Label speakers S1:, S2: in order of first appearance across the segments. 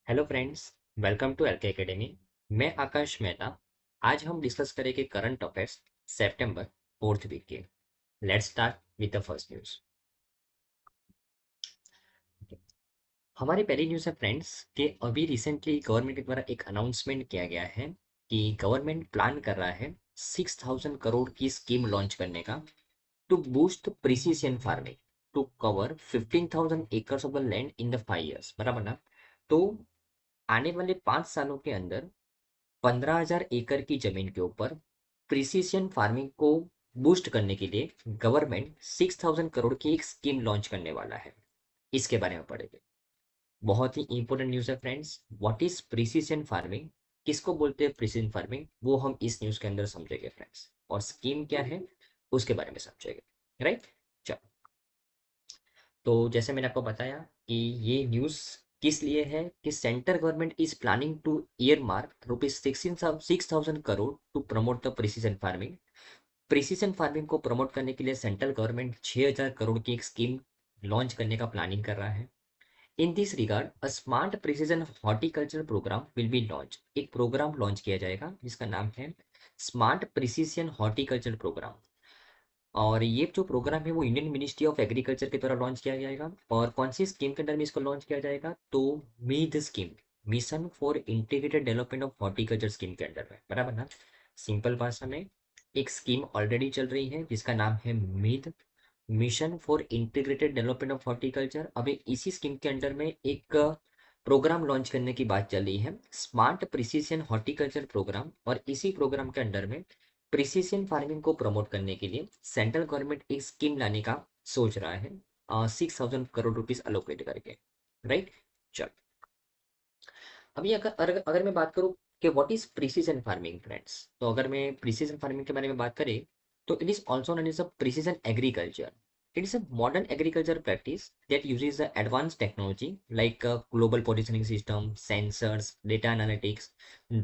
S1: Hello friends, welcome to L K academy. मैं आकाश मेहता। आज हम डिस्कस करेंगे current affairs September fourth week के। Let's start with the first news. हमारी पहली न्यूज़ है फ्रेंड्स कि अभी रिसेंटली गवर्नमेंट के द्वारा एक अनाउंसमेंट किया गया है कि गवर्नमेंट प्लान कर रहा है 6,000 करोड़ की स्कीम लॉन्च करने का to boost precision farming to cover 15,000 acres of the land in the 5 years। बराबर ना? तो आने वाले 5 सालों के अंदर 15,000 एकड़ की जमीन के ऊपर प्रिसीशन फार्मिंग को बूस्ट करने के लिए गवर्नमेंट 6,000 करोड़ की एक स्कीम लॉन्च करने वाला है। इसके बारे में पढ़ेंगे। बहुत ही इंपॉर्टेंट न्यूज़ है friends. What is precision farming, किसको बोलते हैं प्रिसीजन फार्मिंग, वो हम इस न्यूज़ के अंदर समझेंगे फ्रेंड्स। और स्कीम क्या है उसके बारे में समझेंगे। राइट। चलो, तो जैसे मैंने आपको बताया कि ये न्यूज़ किस लिए है कि central government is planning to earmark rupees 6,000 crore to promote the precision farming. Precision farming को प्रमोट करने के लिए सेंट्रल गवर्नमेंट 6,000 करोड़ की एक स्कीम लॉन्च करने का प्लानिंग कर रहा है। In this regard a smart precision horticulture program will be launch. एक प्रोग्राम लॉन्च किया जाएगा जिसका नाम है स्मार्ट प्रिसीजन हॉर्टिकल्चर प्रोग्राम। और ये जो प्रोग्राम है वो इंडियन मिनिस्ट्री ऑफ एग्रीकल्चर के द्वारा लॉन्च किया जाएगा। और कौन सी स्कीम के अंदर में इसको लॉन्च किया जाएगा? तो MIDH scheme, mission for integrated development of horticulture scheme के अंडर में। बराबर ना? सिंपल भाषा में एक स्कीम ऑलरेडी चल रही है जिसका नाम है MIDH, mission for integrated development of horticulture. अभी इसी स्कीम के अंडर में एक प्रोग्राम लॉन्च करने की बात चल रही है, स्मार्ट प्रिसीजन हॉर्टिकल्चर प्रोग्राम। और इसी प्रोग्राम के अंडर में प्रिसीजन फार्मिंग को प्रमोट करने के लिए सेंट्रल गवर्नमेंट एक स्कीम लाने का सोच रहा है, 6,000 करोड़ रुपीज अलोकेट करके। राइट। चल, अभी अगर मैं बात करूँ कि what is precision farming friends, तो अगर मैं प्रिसीजन फार्मिंग के बारे में बात करें तो it is also known as a precision agriculture. It is a modern agriculture practice that uses the advanced technology like global positioning system, sensors, data analytics,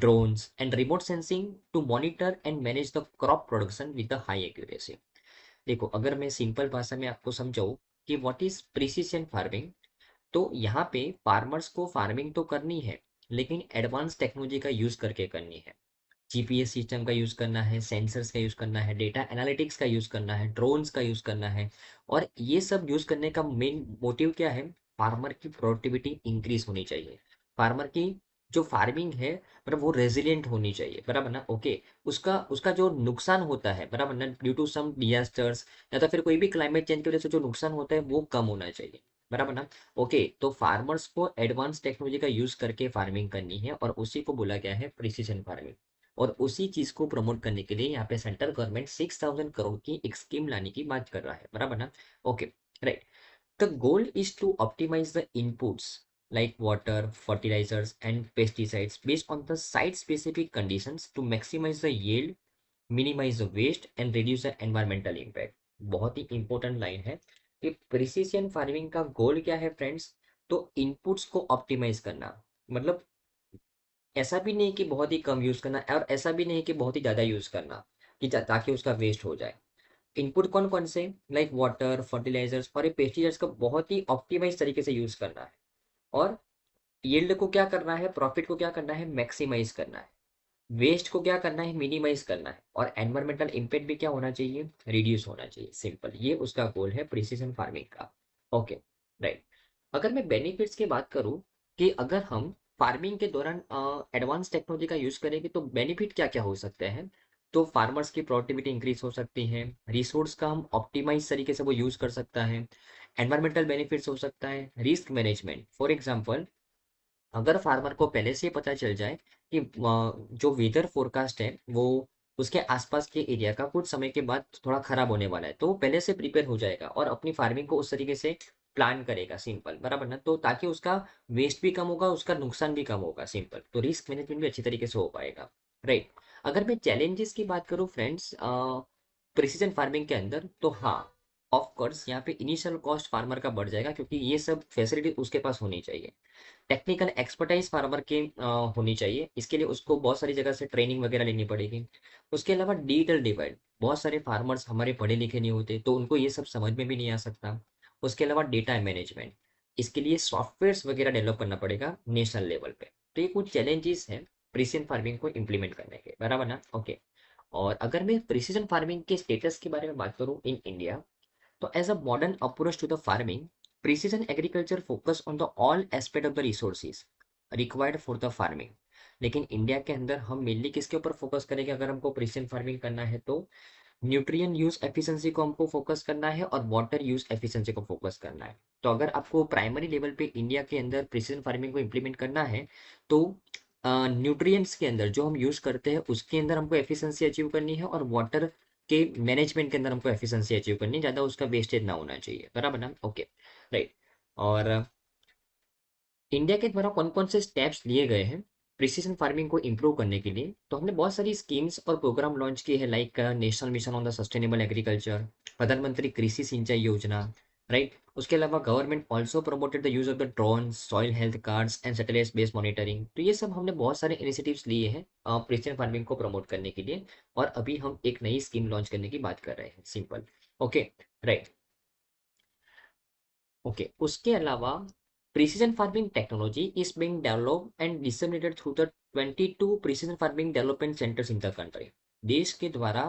S1: drones, and remote sensing to monitor and manage the crop production with the high accuracy। देखो, अगर मैं simple भाषा में आपको समझाऊं कि what is precision farming, तो यहाँ पे फार्मर्स को फार्मिंग तो करनी है लेकिन एडवांस टेक्नोलॉजी का यूज करके करनी है। जीपीएस सिस्टम का यूज करना है, सेंसर्स का यूज करना है, डेटा एनालिटिक्स का यूज करना है, ड्रोन्स का यूज करना है। और ये सब यूज करने का मेन मोटिव क्या है? फार्मर की प्रोडक्टिविटी इंक्रीज होनी चाहिए। फार्मर की जो फार्मिंग है मतलब वो रेजिलियंट होनी चाहिए। बराबर ना? ओके। उसका उसका जो नुकसान होता है, बराबर ना, ड्यू टू सम डिजास्टर्स या तो फिर कोई भी क्लाइमेट चेंज की वजह से जो नुकसान होता है वो कम होना चाहिए। बराबर ना? ओके, तो फार्मर्स को एडवांस टेक्नोलॉजी का यूज करके फार्मिंग करनी है और उसी को बोला गया है प्रिसीजन फार्मिंग। और उसी चीज को प्रमोट करने के लिए यहाँ पे सेंट्रल गवर्नमेंट 6,000 करोड़ की एक स्कीम लाने की बात कर रहा है। बराबर ना? Okay, right. The goal is to optimise the inputs like water, fertilizers and pesticides based on the site specific conditions to maximize the yield, minimize the waste and reduce the environmental impact। बहुत ही important line है कि precision farming का गोल क्या है friends? तो inputs को optimise करना। मतलब ऐसा भी नहीं कि बहुत ही कम यूज करना और ऐसा भी नहीं कि बहुत ही ज्यादा यूज करना कि ताकि उसका वेस्ट हो जाए। इनपुट कौन कौन से? लाइक वाटर, फर्टिलाइजर्स और ये पेस्टिसाइड्स का बहुत ही ऑप्टिमाइज तरीके से यूज करना है। और यील्ड को क्या करना है, प्रॉफिट को क्या करना है, मैक्सिमाइज करना है। वेस्ट को क्या करना है, मिनिमाइज करना है। और एनवायरमेंटल इम्पैक्ट भी क्या होना चाहिए, रिड्यूस होना चाहिए। सिंपल, ये उसका गोल है प्रिसीजन फार्मिंग का। Okay, right. अगर मैं बेनिफिट्स की बात करूं कि अगर हम फार्मिंग के दौरान एडवांस टेक्नोलॉजी का यूज करेंगे तो बेनिफिट क्या क्या हो सकते हैं? तो फार्मर्स की प्रोडक्टिविटी इंक्रीज हो सकती है, रिसोर्स का हम ऑप्टिमाइज तरीके से वो यूज कर सकता है, एनवायरमेंटल बेनिफिट्स हो सकता है, रिस्क मैनेजमेंट। फॉर एग्जांपल, अगर फार्मर को पहले से ही पता चल जाए कि जो वेदर फोरकास्ट है वो उसके आसपास के एरिया का कुछ समय के बाद थोड़ा खराब होने वाला है, तो वो पहले से प्रिपेयर हो जाएगा और अपनी फार्मिंग को उस तरीके से प्लान करेगा। सिंपल, बराबर ना? तो ताकि उसका वेस्ट भी कम होगा, उसका नुकसान भी कम होगा। सिंपल, तो रिस्क मैनेजमेंट भी अच्छी तरीके से हो पाएगा। राइट। अगर मैं चैलेंजेस की बात करूँ फ्रेंड्स प्रिसीजन फार्मिंग के अंदर, तो हाँ, ऑफ कोर्स यहाँ पे इनिशियल कॉस्ट फार्मर का बढ़ जाएगा क्योंकि ये सब फैसिलिटी उसके पास होनी चाहिए। टेक्निकल एक्सपर्टाइज फार्मर के होनी चाहिए, इसके लिए उसको बहुत सारी जगह से ट्रेनिंग वगैरह लेनी पड़ेगी। उसके अलावा डिजिटल डिवाइड, बहुत सारे फार्मर्स हमारे पढ़े लिखे नहीं होते तो उनको ये सब समझ में भी नहीं आ सकता। उसके अलावा डेटा मैनेजमेंट, इसके लिए सॉफ्टवेयर्स वगैरह डेवलप करना पड़ेगा नेशनल लेवल पे। तो ये कुछ चैलेंजेस हैं प्रिसीजन फार्मिंग को इम्प्लीमेंट करने के, बराबर ना? ओके। और अगर मैं प्रिसीजन फार्मिंग के स्टेटस के बारे में बात करूँ इन इंडिया, तो as a modern approach to the farming, precision agriculture focus on the all aspect of the resources required for the farming. लेकिन इंडिया के अंदर हम मेनली किसके ऊपर फोकस करेंगे अगर हमको प्रिसीजन फार्मिंग करना है? तो न्यूट्रिएंट यूज एफिशिएंसी को हमको फोकस करना है और वाटर यूज एफिशिएंसी को फोकस करना है। तो अगर आपको प्राइमरी लेवल पे इंडिया के अंदर प्रिसीजन फार्मिंग को इम्प्लीमेंट करना है, तो न्यूट्रिएंट्स के अंदर जो हम यूज करते हैं उसके अंदर हमको एफिशिएंसी अचीव करनी है, और वाटर के मैनेजमेंट के अंदर हमको एफिशिएंसी अचीव करनी है, ज़्यादा उसका वेस्टेज ना होना चाहिए, बराबर ना? Okay, right. और इंडिया के द्वारा कौन-कौन से स्टेप्स लिए गए हैं प्रिसिशन फार्मिंग को इम्प्रूव करने के लिए? तो हमने बहुत सारी स्कीम्स और प्रोग्राम लॉन्च किए हैं, like national mission on the sustainable agriculture, प्रधानमंत्री कृषि सिंचाई योजना, राइट? उसके अलावा government also promoted the use of the drone, soil health cards and satellite based monitoring. तो ये सब हमने बहुत सारे इनिशिएटिव्स लिए हैं प्रिसिशन फार्मिंग को प्रमोट करने के लिए, और अभी हम एक नई स्कीम लॉन्च करने की बात कर रहे हैं, सिंपल। Okay, right. ओके, उसके अलावा precision farming technology is being developed and disseminated through the 22 precision farming development centres in the country. देश के द्वारा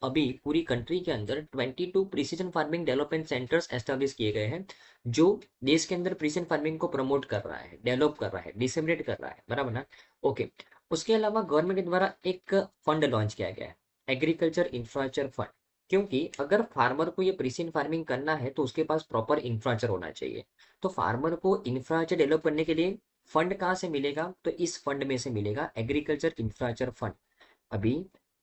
S1: अभी पूरी कंट्री के अंदर 22 precision farming development centres establish किए गए हैं, जो देश के अंदर प्रिसीजन फार्मिंग को प्रमोट कर रहा है, डेवलप कर रहा है, डिसेमिनेट कर रहा है, बराबर ना? ओके। उसके अलावा गवर्नमेंट के द्वारा एक फंड लॉन्च किया गया है, एग्रीकल्चर इंफ्रास्ट्रक्चर फंड। क्योंकि अगर फार्मर को ये प्रिसीजन फार्मिंग करना है तो उसके पास प्रॉपर इंफ्रास्ट्रक्चर होना चाहिए। तो फार्मर को इंफ्रास्ट्रक्चर डेवलप करने के लिए फंड कहाँ से मिलेगा? तो इस फंड में से मिलेगा, एग्रीकल्चर इंफ्रास्ट्रक्चर फंड। अभी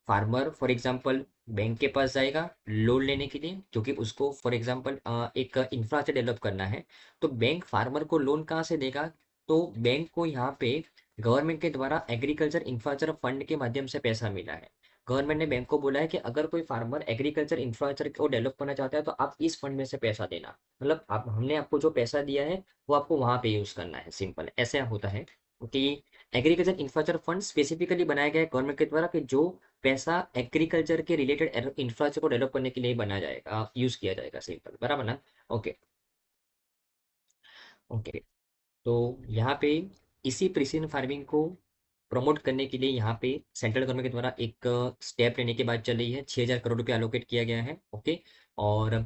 S1: फार्मर फॉर एग्जांपल बैंक के पास जाएगा लोन लेने के लिए, क्योंकि उसको फॉर एग्जांपल एक इंफ्रास्ट्रक्चर डेवलप करना है। तो बैंक फार्मर को लोन कहाँ से देगा? तो बैंक को यहाँ पे गवर्नमेंट के द्वारा एग्रीकल्चर इंफ्रास्ट्रक्चर फंड के माध्यम से पैसा मिला है। गवर्नमेंट ने बैंक को बोला है कि अगर कोई फार्मर एग्रीकल्चर इंफ्रास्ट्रक्चर को डेवलप करना चाहता है तो आप इस फंड में से पैसा देना, मतलब आप, हमने आपको जो पैसा दिया है वो आपको वहां पे यूज करना है, सिंपल ऐसा होता है। कि एग्रीकल्चर इंफ्रास्ट्रक्चर फंड स्पेसिफिकली बनाया गया है गवर्नमेंट के द्वारा, कि जो पैसा एग्रीकल्चर के रिलेटेड इंफ्रास्ट्रक्चर को डेवलप करने के लिए बना जाएगा, यूज किया जाएगा, सिंपल, बराबर ना? Okay, okay. तो यहाँ पे इसी प्रिसीजन फार्मिंग को प्रमोट करने के लिए यहाँ पे सेंट्रल गवर्नमेंट के द्वारा एक स्टेप लेने की बात चल रही है, 6,000 करोड़ रुपया अलोकेट किया गया है। ओके। और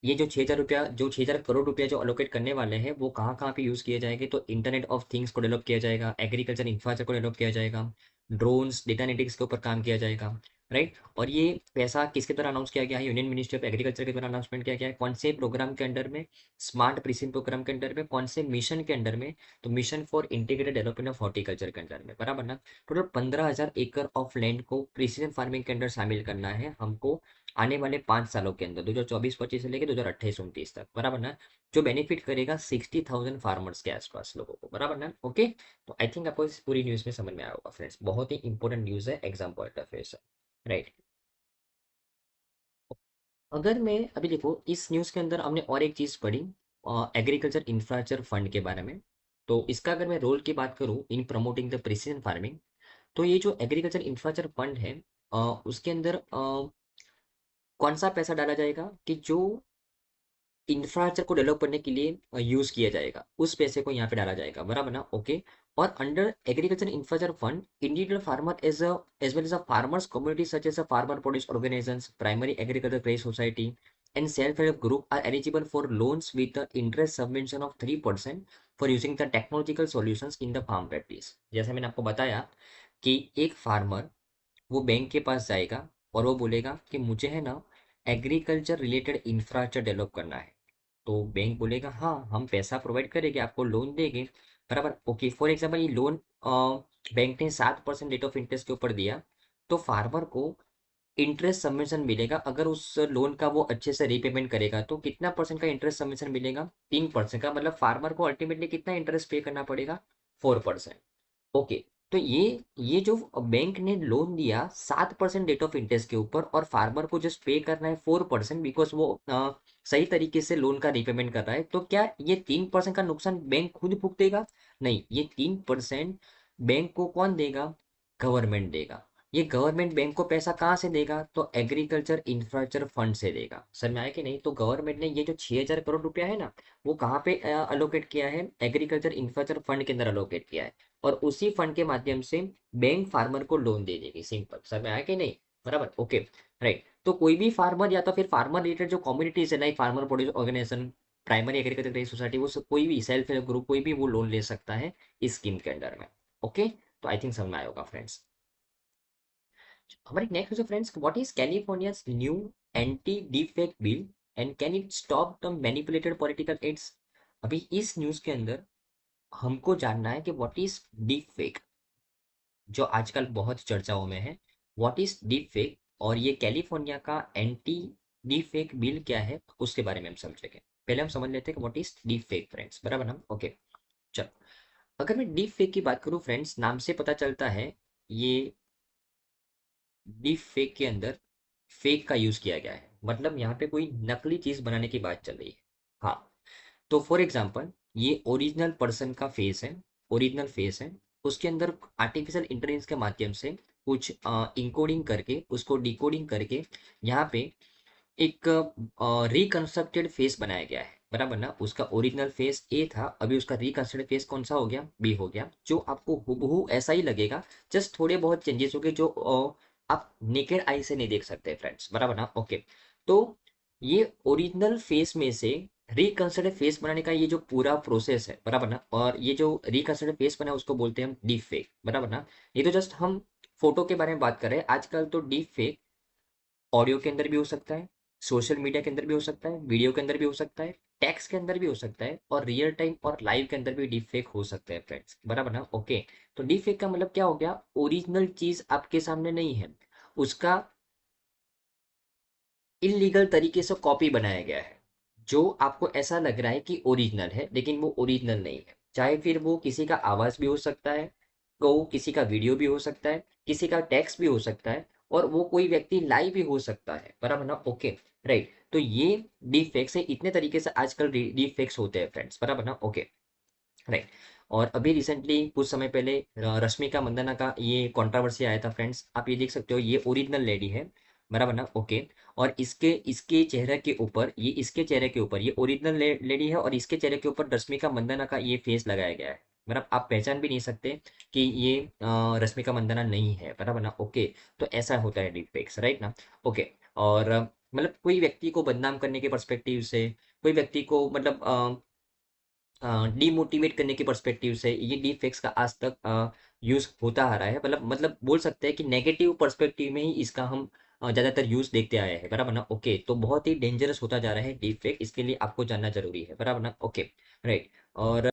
S1: ये जो 6,000 रुपया, जो 6,000 करोड़ रुपया जो अलोकेट करने वाले हैं, वो कहाँ कहाँ पे यूज़ किए जाएंगे? तो इंटरनेट ऑफ थिंग्स को डेवलप किया जाएगा, एग्रीकल्चर इंफ्रास्ट्रक्चर को डेवलप किया जाएगा, ड्रोन्स, डेटा एनालिटिक्स के ऊपर काम किया जाएगा, राइट? और ये पैसा किसके द्वारा अनाउंस किया गया है? यूनियन मिनिस्ट्री ऑफ एग्रीकल्चर के द्वारा अनाउंसमेंट किया गया है। कौन से प्रोग्राम के अंडर में? स्मार्ट प्रिसीजन प्रोग्राम के अंडर में। कौन से मिशन के अंडर में? तो mission for integrated development of horticulture के अंडर में, बराबर ना? टोटल 15,000 एकड़ ऑफ लैंड को प्रिसीजन फार्मिंग के अंडर शामिल करना है हमको आने वाले 5 सालों के अंदर, 2024-25 से लेकर 2028-29 तक, बराबर ना? जो बेनिफिट करेगा 60,000 फार्मर्स के आसपास लोगों को, बराबर ना? ओके। तो आई थिंक आपको इस पूरी न्यूज़ में समझ में आया होगा फ्रेंड्स, बहुत ही इंपॉर्टेंट न्यूज़ है एग्जाम पॉइंट ऑफ व्यू से, राइट? अगर मैं अभी देखो इस न्यूज़ के अंदर हमने और एक चीज़ पढ़ी, एग्रीकल्चर इंफ्रास्ट्रक्चर फंड के बारे में। तो इसका अगर मैं रोल की बात करूँ इन प्रमोटिंग द प्रिसीजन फार्मिंग, तो ये जो एग्रीकल्चर इंफ्रास्ट्रक्चर फंड है, उसके अंदर कौन सा पैसा डाला जाएगा? कि जो इंफ्रास्ट्रक्चर को डेवलप करने के लिए यूज किया जाएगा, उस पैसे को यहाँ पे डाला जाएगा, बराबर ना? ओके। और under agriculture infrastructure fund, individual farmer as well as a farmers community such as a farmer produce organisations, primary agriculture credit society and self help group are eligible for loans with interest subvention of 3% for using the technological solutions in the farm practice. जैसे मैंने आपको बताया कि एक farmer वो bank के पास जाएगा और वो बोलेगा कि मुझे है ना एग्रीकल्चर रिलेटेड इंफ्रास्ट्रक्चर डेवलप करना है। तो बैंक बोलेगा हाँ हम पैसा प्रोवाइड करेंगे, आपको लोन देंगे, बराबर। ओके, फॉर एग्जाम्पल ये लोन बैंक ने 7% रेट ऑफ इंटरेस्ट के ऊपर दिया, तो फार्मर को इंटरेस्ट सबमिशन मिलेगा। अगर उस लोन का वो अच्छे से रीपेमेंट करेगा तो कितना परसेंट का इंटरेस्ट सबमिशन मिलेगा? 3% का। मतलब फार्मर को अल्टीमेटली कितना इंटरेस्ट पे करना पड़ेगा? 4%। ओके। तो ये जो बैंक ने लोन दिया 7% रेट ऑफ इंटरेस्ट के ऊपर, और फार्मर को जस्ट पे करना है 4%, बिकॉज वो सही तरीके से लोन का रीपेमेंट कर रहा है, तो क्या ये 3% का नुकसान बैंक खुद भुगतेगा? नहीं, ये 3% बैंक को कौन देगा? गवर्नमेंट देगा। ये गवर्नमेंट बैंक को पैसा कहाँ से देगा? तो एग्रीकल्चर इंफ्रास्ट्रक्चर फंड से देगा। सर में आया कि नहीं? तो गवर्नमेंट ने ये जो 6,000 करोड़ रुपया है ना, वो कहाँ पे अलोकेट किया है? एग्रीकल्चर इंफ्रास्ट्रक्चर फंड के अंदर अलोकेट किया है। और उसी फंड के माध्यम से बैंक फार्मर को लोन दे देगी। सिंपल। सर में आया कि नहीं? बराबर, ओके, राइट। तो कोई भी फार्मर या तो फिर फार्मर रिलेटेड जो कम्युनिटीज है, like farmer produce organisation, primary agriculture credit society, वो कोई भी सेल्फ हेल्प ग्रुप कोई भी वो लोन ले सकता है इस स्कीम के अंडर में। ओके, तो आई थिंक समझ में आया होगा फ्रेंड्स। हमारी next question friends, what is California's new anti deepfake bill and can it stop the manipulated political ads? अभी इस न्यूज के अंदर हमको जानना है कि व्हाट इज डीफेक, जो आजकल बहुत चर्चाओं में है। व्हाट इज डीफेक और ये कैलिफोर्निया का एंटी डीफेक बिल क्या है, उसके बारे में हम समझेंगे। पहले हम समझ लेते हैं कि व्हाट इज डीफेक फ्रेंड्स, बराबर ना? ओके, चलो। अगर मैं डीफेक की बात करूं फ्रेंड्स, नाम से पता चलता है ये डीप फेक के अंदर फेक का यूज किया गया है, मतलब यहाँ पे कोई नकली चीज बनाने की बात चल रही है। हाँ, तो फॉर एग्जाम्पल ये ओरिजिनल पर्सन का फेस है, ओरिजिनल फेस है, उसके अंदर आर्टिफिशियल इंटेलिजेंस के माध्यम से कुछ इंकोडिंग करके उसको डिकोडिंग करके यहाँ पे एक रिकंस्ट्रक्टेड फेस बनाया गया है, बराबर ना? उसका ओरिजिनल फेस ए था, अभी उसका रिकंस्ट्रक्टेड फेस कौन सा हो गया? बी हो गया, जो आपको हूबहू ऐसा ही लगेगा। जस्ट थोड़े बहुत चेंजेस हो गए जो आप नेकेड आई से नहीं देख सकते फ्रेंड्स, बराबर ना? ओके, तो ये ओरिजिनल फेस में से रिकंस्ट्रक्टेड फेस बनाने का ये जो पूरा प्रोसेस है, बराबर ना? और ये जो रिकंस्ट्रक्टेड फेस बना है उसको बोलते हैं हम डीप फेक, बराबर ना? ये तो जस्ट हम फोटो के बारे में बात कर रहे हैं। आजकल तो डीप फेक ऑडियो के अंदर भी हो सकता है, सोशल मीडिया के अंदर भी हो सकता है, वीडियो के अंदर भी हो सकता है, टेक्स्ट के अंदर भी हो सकता है, और रियल टाइम और लाइव के अंदर भी डीप फेक हो सकते हैं फ्रेंड्स, बराबर ना? ओके, तो डीप फेक का मतलब क्या हो गया? ओरिजिनल चीज आपके सामने नहीं है, उसका इलीगल तरीके से कॉपी बनाया गया है, जो आपको ऐसा लग रहा है कि ओरिजिनल है, लेकिन वो ओरिजिनल नहीं है। चाहे फिर वो किसी का आवाज भी हो सकता है, वो किसी का वीडियो भी हो सकता है, किसी का टेक्स्ट भी हो सकता है, और वो कोई व्यक्ति लाइव भी हो सकता है, बराबर ना? Okay, right. तो ये डीप फेक्स है, इतने तरीके से आजकल डीप फेक्स होते हैं फ्रेंड्स, बराबर ना? Okay, right. और अभी रिसेंटली कुछ समय पहले रश्मिका मंदाना का ये कंट्रोवर्सी आया था फ्रेंड्स, आप ये देख सकते हो, ये ओरिजिनल लेडी है, बराबर ना? ओके, और इसके इसके चेहरे के ऊपर, ये इसके चेहरे के ऊपर ये ओरिजिनल लेडी है, और इसके चेहरे के ऊपर रश्मिका मंदाना का ये फेस लगाया गया है, मतलब आप पहचान भी नहीं सकते कि ये रश्मिका मंदाना नहीं है, बराबर ना? ओके, तो ऐसा होता है डीप फेक्स, राइट ना? ओके, और मतलब कोई व्यक्ति को बदनाम करने के पर्सपेक्टिव से, कोई व्यक्ति को मतलब डिमोटिवेट करने के पर्सपेक्टिव से ये डीप फेक्स का आज तक यूज होता आ रहा है, मतलब बोल सकते हैं कि नेगेटिव पर्सपेक्टिव में ही इसका हम ज्यादातर यूज देखते आए हैं, बराबर ना? ओके, तो बहुत ही डेंजरस होता जा रहा है डीप फेक, इसके लिए आपको जानना जरूरी है, बराबर ना? Okay, right. और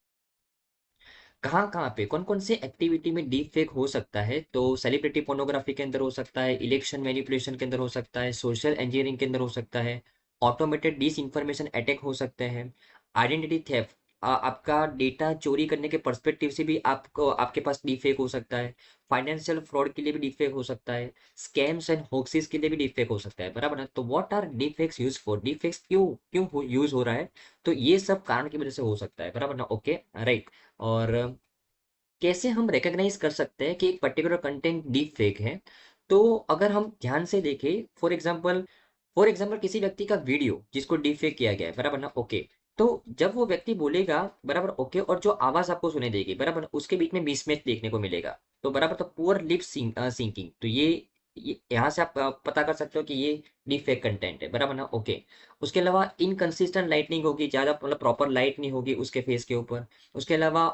S1: कहाँ कहाँ पे कौन कौन से एक्टिविटी में डीप फेक हो सकता है? तो सेलिब्रिटी पोर्नोग्राफी के अंदर हो सकता है, इलेक्शन मैनिपुलेशन के अंदर हो सकता है, सोशल इंजीनियरिंग के अंदर हो सकता है, ऑटोमेटेड डिस इंफॉर्मेशन अटैक हो सकते हैं, आइडेंटिटी थेफ्ट, आपका डेटा चोरी करने के पर्सपेक्टिव से भी आपको आपके पास डीप फेक हो सकता है, फाइनेंशियल फ्रॉड के लिए भी डीप फेक हो सकता है, स्कैम्स एंड होक्सिस के लिए भी डीप फेक हो सकता है, बराबर ना? तो what are deep fakes use for? Deep fakes क्यों क्यों यूज हो रहा है? तो ये सब कारण की वजह से हो सकता है, बराबर ना? Okay, right. और कैसे हम रिकॉग्नाइज कर सकते हैं कि एक पर्टिकुलर कंटेंट डीप फेक है? तो अगर हम ध्यान से देखें, फॉर एग्जाम्पल किसी व्यक्ति का वीडियो जिसको डीप फेक किया गया है, बराबर ना? ओके, तो जब वो व्यक्ति बोलेगा, बराबर, ओके, और जो आवाज आपको सुने देगी, बराबर, उसके बीच में मिसमैच देखने को मिलेगा, तो बराबर, तो पुअर लिप सिंकिंग, तो ये यहाँ से आप पता कर सकते हो कि ये डीप फेक कंटेंट है, बराबर ना? ओके, उसके अलावा इनकंसिस्टेंट लाइटनिंग होगी, ज्यादा मतलब प्रॉपर लाइट नहीं होगी उसके फेस के ऊपर, उसके अलावा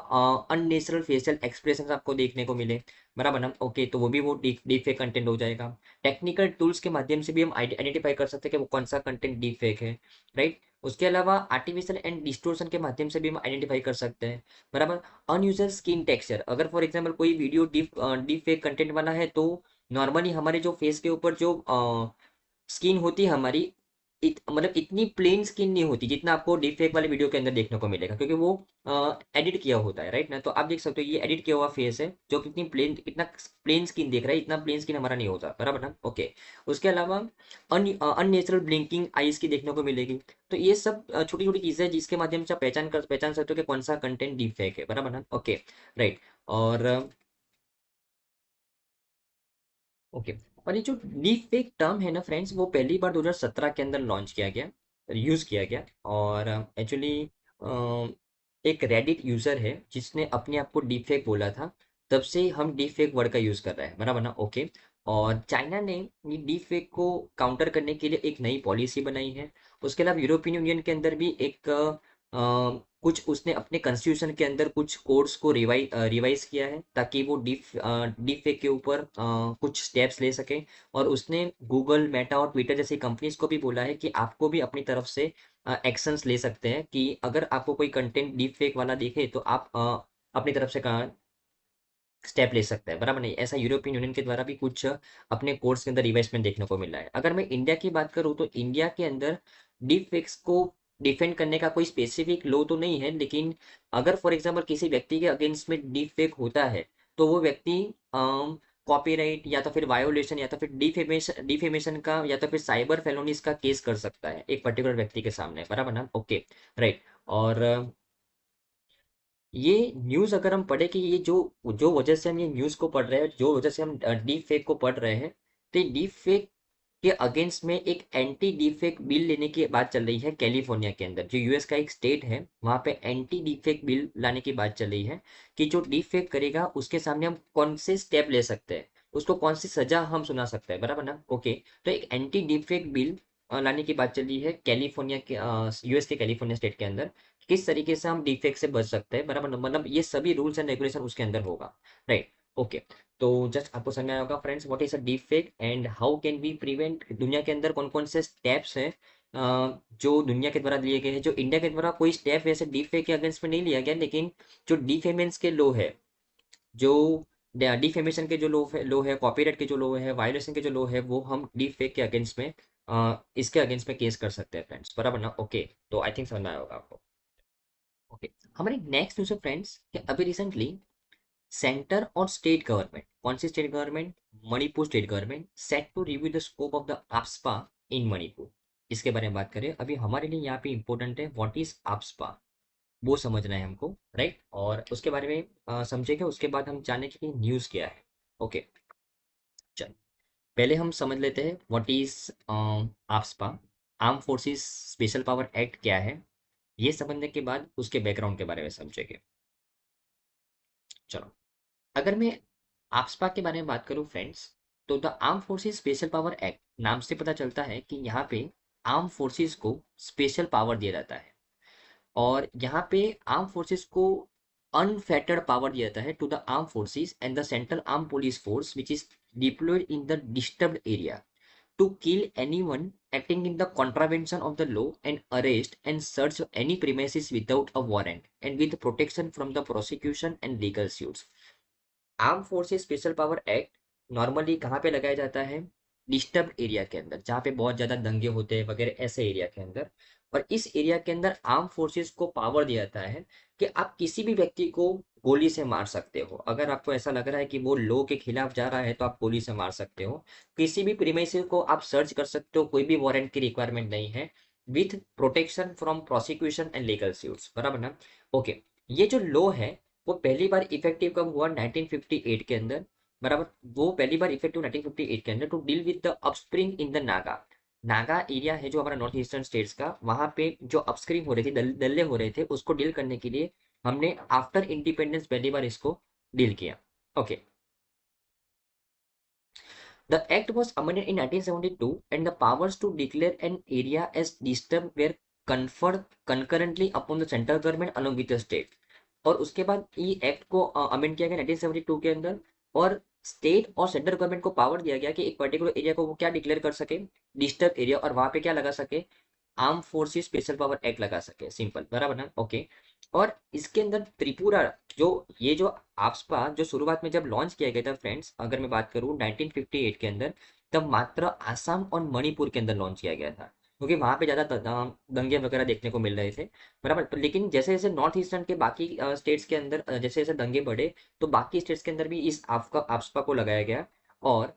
S1: अननेचुरल फेशियल एक्सप्रेशन आपको देखने को मिले, बराबर ना? ओके, तो वो भी वो डीप फेक कंटेंट हो जाएगा। टेक्निकल टूल्स के माध्यम से भी हम आइडेंटिफाई कर सकते हैं कि वो कौन सा कंटेंट डीप फेक है, राइट। उसके अलावा आर्टिफिशियल एंड डिस्टोर्शन के माध्यम से भी हम आइडेंटिफाई कर सकते हैं, बराबर। अनयूजुअल स्किन टेक्सचर, अगर फॉर एग्जाम्पल कोई वीडियो डीप फेक कंटेंट बना है, तो नॉर्मली हमारे जो फेस के ऊपर जो स्किन होती है हमारी, मतलब इतनी प्लेन स्किन नहीं होती जितना आपको डीप फेक वाले वीडियो के अंदर देखने को मिलेगा, क्योंकि वो एडिट किया होता है, राइट ना? तो आप देख सकते हो ये एडिट किया हुआ फेस है, जो कितनी प्लेन, कितना प्लेन स्किन देख रहा है, इतना प्लेन स्किन हमारा नहीं होता, बराबर ना? ओके, उसके अलावा अननेचुरल ब्लिंकिंग आईज की देखने को मिलेगी। तो ये सब छोटी छोटी चीजें हैं जिसके माध्यम से आप पहचान सकते हो कि कौन सा कंटेंट डीप फेक है, बराबर ना? Okay, right. और ओके। और ये जो डीप फेक टर्म है ना फ्रेंड्स, वो पहली बार 2017 के अंदर लॉन्च किया गया, यूज़ किया गया। और एक्चुअली एक रेडिट यूज़र है जिसने अपने आप को डीप फेक बोला था, तब से हम डीप फेक वर्ड का यूज़ कर रहे हैं, बराबर ना? ओके। और चाइना ने ये डीप फेक को काउंटर करने के लिए एक नई पॉलिसी बनाई है। उसके अलावा यूरोपियन यूनियन के अंदर भी एक कुछ उसने अपने कॉन्स्टिट्यूशन के अंदर कुछ कोड्स को रिवाइज किया है ताकि वो डीप फेक के ऊपर कुछ स्टेप्स ले सके। और उसने गूगल, मेटा और ट्विटर जैसी कंपनीज को भी बोला है कि आपको भी अपनी तरफ से एक्शंस ले सकते हैं, कि अगर आपको कोई कंटेंट डीप फेक वाला दिखे तो आप अपनी तरफ से स्टेप ले सकते हैं, बराबर नहीं? ऐसा यूरोपियन यूनियन के द्वारा भी कुछ अपने कोर्स के अंदर रिवाइज में देखने को मिल रहा है। अगर मैं इंडिया की बात करूँ तो इंडिया के अंदर डीप फेक्स को डिफेंड करने का कोई स्पेसिफिक लॉ तो नहीं है, लेकिन अगर फॉर एग्जांपल किसी व्यक्ति के अगेंस्ट में डीप फेक होता है तो वो व्यक्ति कॉपीराइट या तो फिर वायोलेशन या तो फिर डिफेमेशन का या तो फिर साइबर फेलोनीज का केस कर सकता है एक पर्टिकुलर व्यक्ति के सामने, बराबर ना? Okay, right. और ये न्यूज़ अगर हम पढ़े कि ये जो जो वजह से हम ये न्यूज़ को पढ़ रहे हैं, जो वजह से हम डीप फेक को पढ़ रहे हैं, तो ये डीप फेक के अगेंस्ट में एक एंटी डीप फेक बिल लेने की बात चल रही है कैलिफोर्निया के अंदर, जो यूएस का एक स्टेट है। वहाँ पे एंटी डीप फेक बिल लाने की बात चल रही है कि जो डीप फेक करेगा उसके सामने हम कौन से स्टेप ले सकते हैं, उसको कौन सी सजा हम सुना सकते हैं, बराबर ना? ओके। तो एक एंटी डीप फेक बिल लाने की बात चल रही है कैलिफोर्निया के, यूएस के कैलिफोर्निया स्टेट के अंदर। किस तरीके से हम डीफेक्ट से बच सकते हैं, बराबर? मतलब ये सभी रूल्स एंड रेगुलेशन उसके अंदर होगा, राइट? ओके। तो जस्ट आपको समझ में आया होगा friends what is a deep fake and how can we prevent. दुनिया के अंदर कौन कौन से स्टेप्स हैं जो दुनिया के द्वारा लिए गए हैं। जो इंडिया के द्वारा कोई स्टेप वैसे डीप फेक के अगेंस्ट में नहीं लिया गया, लेकिन जो डिफेमेंस के लो है, जो डिफेमेशन के जो लो है, कॉपीराइट के जो लो है, वायलेशन के जो लो है, वो हम डीप फेक के अगेंस्ट में इसके अगेंस्ट में केस कर सकते हैं फ्रेंड्स, बराबर ना? ओके। तो आई थिंक समझ में आया होगा आपको। ओके। हमारी नेक्स्ट न्यूज़ है फ्रेंड्स कि अभी रिसेंटली सेंटर और स्टेट गवर्नमेंट, कौन सी state government? Manipur state government set to review the scope of the APSPA in Manipur. इसके बारे में बात करें अभी, हमारे लिए यहाँ पे इंपॉर्टेंट है व्हाट इज APSPA, वो समझना है हमको, राइट? और उसके बारे में समझेंगे, उसके बाद हम जानेंगे कि न्यूज़ क्या है। ओके, चल पहले हम समझ लेते हैं what is APSPA, arm forces special power act क्या है। ये समझने के बाद उसके बैकग्राउंड के बारे में समझेंगे। चलो, अगर मैं AFSPA के बारे में बात करूं फ्रेंड्स, तो the arm forces special power act नाम से पता चलता है कि यहाँ पे आर्म फोर्सेस को स्पेशल पावर दिया जाता है। और यहाँ पे आर्म फोर्सेस को अनफेटर्ड पावर दिया जाता है to the arm forces and the central arm police force which is deployed in the disturbed area to kill anyone acting in the contravention of the law and arrest and search any premises without a warrant and with protection from the prosecution and legal suits। Arm forces special power act normally कहाँ पे लगाया जाता है? Disturb area के अंदर, जहाँ पे बहुत ज्यादा दंगे होते हैं वगैरह, ऐसे एरिया के अंदर। और इस एरिया के अंदर आर्म फोर्सेस को पावर दिया जाता है कि आप किसी भी व्यक्ति को गोली से मार सकते हो। अगर आपको ऐसा लग रहा है कि वो लॉ के खिलाफ जा रहा है तो आप गोली से मार सकते हो। किसी भी प्रीमाइसेस को आप सर्च कर सकते हो, कोई भी वारंट की रिक्वायरमेंट नहीं है, with protection from prosecution and legal suits, बराबर ना? ओके। ये जो लॉ है वो पहली बार इफेक्टिव कब हुआ? 1958 के अंदर, बराबर। वो पहली बार इफेक्टिव 1958 के अंदर to deal with the upspring in the Naga. Naga area है जो हमारा नॉर्थ ईस्टर्न स्टेट्स का, वहां पे जो अपस्प्रिंग हो रही थी, दल्ले हो रहे थे, उसको डील करने के लिए हमने आफ्टर इंडिपेंडेंस पहली बार इसको डील किया। Okay. The act was amended in 1972 and the powers to declare an area as disturbed were conferred concurrently upon the central government along with the state। और उसके बाद ये एक्ट को अमेंड किया गया 1972 के अंदर, और स्टेट और सेंट्रल गवर्नमेंट को पावर दिया गया कि एक पर्टिकुलर एरिया को वो क्या डिक्लेयर कर सके? Disturb area. और वहां पे क्या लगा सके? Arm forces special power act लगा सके, सिंपल, बराबर ना? ओके। और इसके अंदर त्रिपुरा, जो ये जो AFSPA जो शुरुआत में जब लॉन्च किया गया था फ्रेंड्स, अगर मैं बात करूं 1958 के अंदर, तब मात्र आसाम और मणिपुर के अंदर लॉन्च किया गया था, क्योंकि वहां पे ज्यादा दंगे वगैरह देखने को मिल रहे थे, बराबर। तो लेकिन जैसे जैसे नॉर्थ ईस्टर्न के बाकी स्टेट्स के अंदर जैसे जैसे दंगे बढ़े, तो बाकी स्टेट्स के अंदर भी इस AFSPA को लगाया गया। और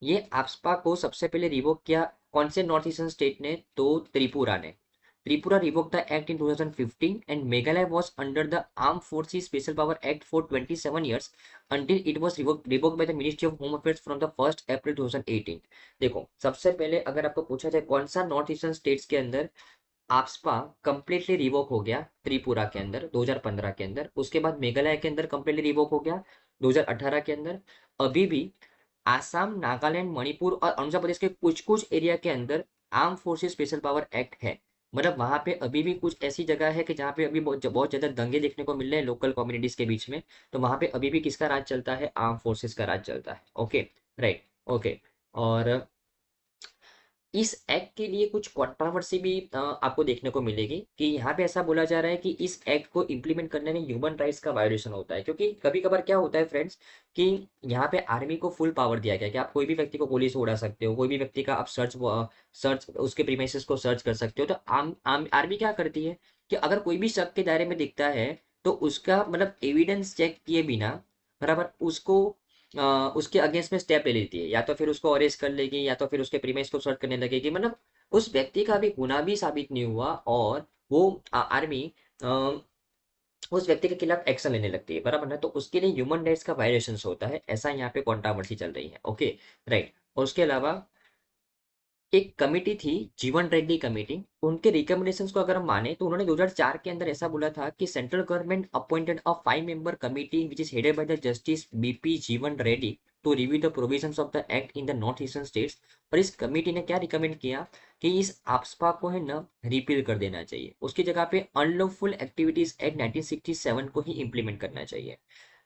S1: ये AFSPA को सबसे पहले रिवोक किया कौन से नॉर्थ ईस्टर्न स्टेट ने? तो त्रिपुरा ने। Tripura revoked the act in 2015 and Meghalaya was under the Armed Forces Special Power Act for 27 years until it was revoked by the Ministry of Home Affairs from the 1st April 2018। देखो, सबसे पहले अगर आपको पूछा जाए कौन सा north eastern states के अंदर आफ्सपा कंप्लीटली रिवोक हो गया, त्रिपुरा के अंदर 2015 के अंदर, उसके बाद मेघालय के अंदर कंप्लीटली रिवोक हो गया 2018 के अंदर। अभी भी आसाम, नागालैंड, मणिपुर और अरुणाचल प्रदेश के कुछ कुछ एरिया के अंदर arm forces special power act है। मतलब वहां पे अभी भी कुछ ऐसी जगह है कि जहाँ पे अभी बहुत ज्यादा दंगे देखने को मिल रहे हैं लोकल कम्युनिटीज के बीच में। तो वहां पे अभी भी किसका राज चलता है? आर्म फोर्सेस का राज चलता है। Okay, right, okay. और इस एक्ट के लिए कुछ कंट्रोवर्सी भी आपको देखने को मिलेगी कि यहाँ पे ऐसा बोला जा रहा है कि इस एक्ट को इम्प्लीमेंट करने में ह्यूमन राइट्स का वायोलेशन होता है, क्योंकि कभी कभार क्या होता है फ्रेंड्स कि यहाँ पे आर्मी को फुल पावर दिया गया है कि आप कोई भी व्यक्ति को गोली से उड़ा सकते हो, कोई भी व्यक्ति का आप सर्च उसके प्रीमाइसेस को सर्च कर सकते हो। तो आर्मी क्या करती है कि अगर कोई भी शक के दायरे में दिखता है तो उसका मतलब एविडेंस चेक किए बिना बराबर उसको उसके अगेंस्ट में स्टेप ले लेती है, या तो फिर उसको अरेस्ट कर लेगी या तो फिर उसके प्रीमाइस को सर्च करने लगेगी। मतलब उस व्यक्ति का भी गुनाह भी साबित नहीं हुआ और वो आर्मी उस व्यक्ति के खिलाफ एक्शन लेने लगती है, बराबर ना। तो उसके लिए ह्यूमन राइट्स का वायलेशन होता है, ऐसा यहाँ पे कॉन्ट्रावर्सी चल रही है। Okay, right. और उसके अलावा एक कमेटी थी, जीवन रेड्डी कमेटी, उनके रिकमेंडेशंस को अगर हम माने तो उन्होंने 2004 के अंदर ऐसा बोला था कि central government appointed a 5 member committee which is headed by the justice BP Jeevan Reddy to review the provisions of the act in the north eastern states. और इस कमेटी ने क्या रिकमेंड किया कि इस आफ्सपा को है ना रिपील कर देना चाहिए, उसकी जगह पे अनलॉफुल एक्टिविटीज एक्ट 1967 को ही इम्प्लीमेंट करना चाहिए।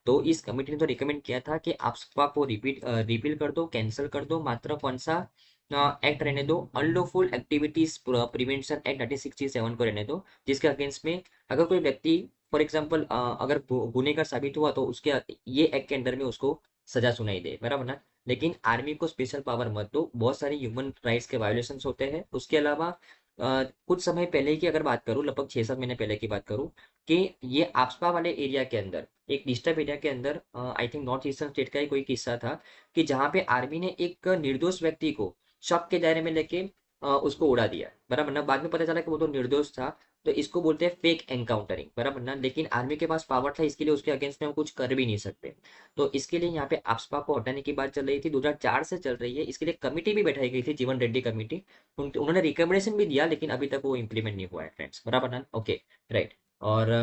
S1: तो इस कमेटी ने तो रिकमेंड किया था कि आफ्सपा को रिपील कर दो, कैंसिल कर दो, मात्र कौन सा एक्ट रहने दो, अनलॉफुल एक्टिविटीज प्रिवेंशन एक्ट 1967 को रहने दो, जिसके अगेंस्ट में अगर कोई व्यक्ति फॉर एग्जांपल अगर गुनहगार साबित हुआ तो उसके ये एक्ट के अंडर में उसको सजा सुनाई दे, बराबर ना। लेकिन आर्मी को स्पेशल पावर मत दो, बहुत सारे ह्यूमन राइट्स के वायोलेशन होते हैं। उसके अलावा कुछ समय पहले की अगर बात करूँ, लगभग 6-7 महीने पहले की बात करूँ कि ये आफ्सपा वाले एरिया के अंदर एक डिस्टर्ब एरिया के अंदर I think north eastern state का ही कोई किस्सा था कि जहाँ पे आर्मी ने एक निर्दोष व्यक्ति को शक के दायरे में लेके उसको उड़ा दिया, बराबर ना। बाद में पता चला कि वो तो निर्दोष था। तो इसको बोलते हैं फेक एनकाउंटरिंग, बराबर ना। लेकिन आर्मी के पास पावर था, इसके लिए उसके अगेंस्ट में वो कुछ कर भी नहीं सकते। तो इसके लिए यहाँ पे आफ्सपा को हटाने की बात चल रही थी, 2004 से चल रही है। इसके लिए कमिटी भी बैठाई गई थी, जीवन रेड्डी कमेटी। उन्होंने रिकमेंडेशन भी दिया लेकिन अभी तक वो इम्प्लीमेंट नहीं हुआ है फ्रेंड्स, बराबर ना। Okay, right. और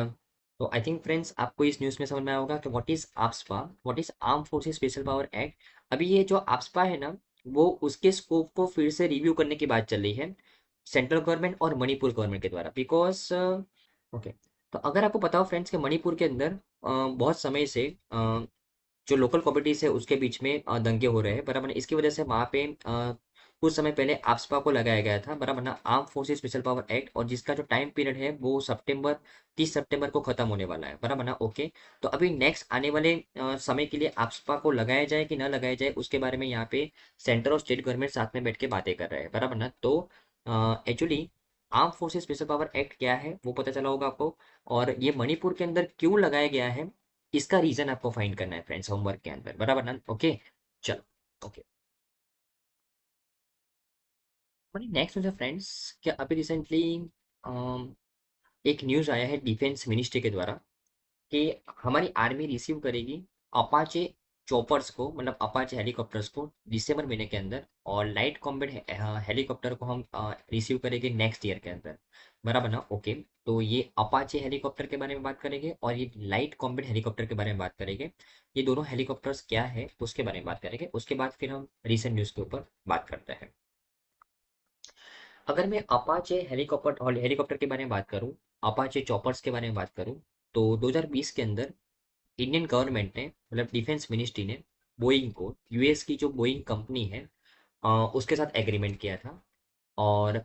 S1: तो आई थिंक फ्रेंड्स आपको इस न्यूज़ में समझ में आया होगा कि what is AFSPA, what is arm forces special power act. अभी ये जो आफ्सपा है ना, वो उसके स्कोप को फिर से रिव्यू करने की बात चल रही है सेंट्रल गवर्नमेंट और मणिपुर गवर्नमेंट के द्वारा, बिकॉज ओके। तो अगर आपको पता हो फ्रेंड्स के मणिपुर के अंदर बहुत समय से जो लोकल कम्युनिटीज है उसके बीच में दंगे हो रहे हैं, बराबर ना। इसकी वजह से वहाँ पे कुछ समय पहले आफ्सपा को लगाया गया था, बराबर ना, arm forces special power act, और जिसका जो टाइम पीरियड है वो 30 सितंबर को खत्म होने वाला है, बराबर ना। ओके, तो अभी नेक्स्ट आने वाले समय के लिए आफ्सपा को लगाया जाए कि ना लगाया जाए, उसके बारे में यहाँ पे सेंटर और स्टेट गवर्नमेंट साथ में बैठ के बातें कर रहे हैं, बराबर ना। तो actually arm forces special power act क्या है वो पता चला होगा आपको, और ये मणिपुर के अंदर क्यों लगाया गया है इसका रीजन आपको फाइंड करना है फ्रेंड्स होमवर्क के अंदर, बराबर ना। ओके, चलो, ओके। हमारी नेक्स्ट न्यूज़ है फ्रेंड्स, क्या अभी रिसेंटली एक न्यूज़ आया है डिफेंस मिनिस्ट्री के द्वारा कि हमारी आर्मी रिसीव करेगी अपाचे चॉपर्स को, मतलब अपाचे हेलीकॉप्टर्स को दिसंबर महीने के अंदर, और लाइट कॉम्बैट हेलीकॉप्टर को हम रिसीव करेंगे नेक्स्ट ईयर के अंदर, बराबर ना। ओके, तो ये अपाचे हेलीकॉप्टर के बारे में बात करेंगे और ये लाइट कॉम्बैट हेलीकॉप्टर के बारे में बात करेंगे। ये दोनों हेलीकॉप्टर्स क्या है उसके बारे में बात करेंगे, उसके बाद फिर हम रिसेंट न्यूज़ के ऊपर बात करते हैं। अगर मैं अपाचे हेलीकॉप्टर हेलीकॉप्टर के बारे में बात करूं, अपाचे चॉपर्स के बारे में बात करूं, तो 2020 के अंदर इंडियन गवर्नमेंट ने, मतलब डिफेंस मिनिस्ट्री ने, बोइंग को, यूएस की जो बोइंग कंपनी है उसके साथ एग्रीमेंट किया था और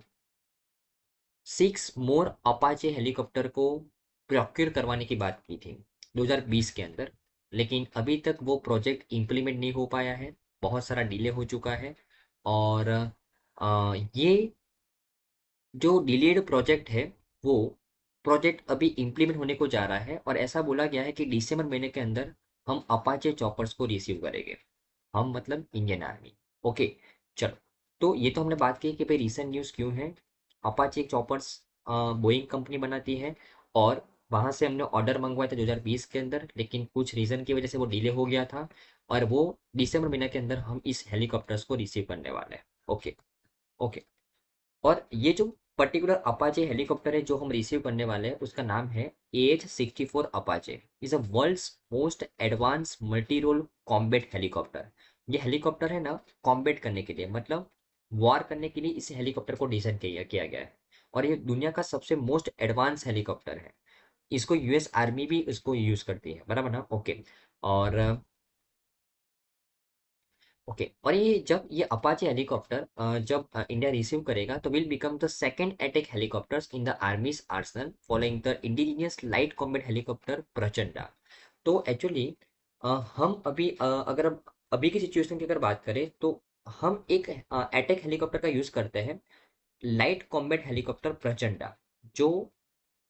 S1: 6 मोर अपाचे हेलीकॉप्टर को प्रोक्योर करवाने की बात की थी 2020 के अंदर। लेकिन अभी तक वो प्रोजेक्ट इम्प्लीमेंट नहीं हो पाया है, बहुत सारा डिले हो चुका है। और ये जो डिलेड प्रोजेक्ट है वो प्रोजेक्ट अभी इम्प्लीमेंट होने को जा रहा है, और ऐसा बोला गया है कि दिसंबर महीने के अंदर हम अपाचे चॉपर्स को रिसीव करेंगे, हम मतलब इंडियन आर्मी। ओके, चलो। तो ये तो हमने बात की कि भाई रीसेंट न्यूज़ क्यों है, अपाचे चॉपर्स बोइंग कंपनी बनाती है, और वहाँ से हमने ऑर्डर मंगवाया था 2020 के अंदर, लेकिन कुछ रीज़न की वजह से वो डिले हो गया था, और वो दिसंबर महीने के अंदर हम इस हेलीकॉप्टर्स को रिसीव करने वाले हैं। ओके। ओके। और ये जो पर्टिकुलर अपाचे हेलीकॉप्टर है जो हम रिसीव करने वाले हैं, उसका नाम है AH-64 Apache. Is a world's most advance multi role combat helicopter. ये हेलीकॉप्टर है ना, कॉम्बैट करने के लिए, मतलब वॉर करने के लिए इस हेलीकॉप्टर को डिजाइन किया किया गया है, और ये दुनिया का सबसे मोस्ट एडवांस हेलीकॉप्टर है। इसको यूएस आर्मी भी इसको यूज करती है, बराबर ना। ओके। और ओके, और ये जब ये अपाचे हेलीकॉप्टर जब इंडिया रिसीव करेगा, तो will become the second attack helicopters in the armies Arsenal following the indigenous light combat helicopter Prachanda. तो एक्चुअली हम अभी अगर हम अभी की सिचुएशन की अगर बात करें, तो हम एक अटैक हेलीकॉप्टर का यूज करते हैं, लाइट कॉम्बैट हेलीकॉप्टर प्रचंडा, जो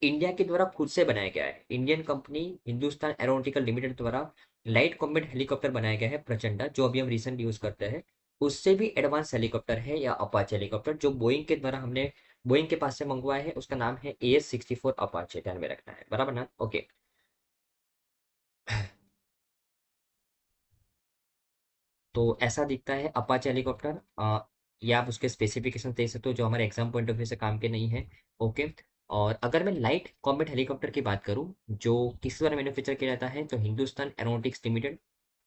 S1: इंडिया के द्वारा खुद से बनाया गया है। Indian company Hindustan aeronautical limited द्वारा लाइट कॉम्बैट हेलीकॉप्टर बनाया गया है प्रचंडा, जो अभी हम रिसेंट यूज करते हैं। उससे भी एडवांस हेलीकॉप्टर है या अपाचे हेलीकॉप्टर, जो बोइंग के द्वारा हमने बोइंग के पास से मंगवाया है, उसका नाम है AH-64 अपाचे, ध्यान में रखना है, बराबर ना। ओके। तो ऐसा दिखता है अपाचे हेलीकॉप्टर। या आप उसके स्पेसिफिकेशन देख सकते हो, जो हमारे एग्जाम पॉइंट ऑफ व्यू से काम के नहीं है। ओके। और अगर मैं लाइट कॉम्बैट हेलीकॉप्टर की बात करूं, जो किस द्वारा मैन्युफैक्चर किया जाता है, तो हिंदुस्तान एरोनॉटिक्स लिमिटेड,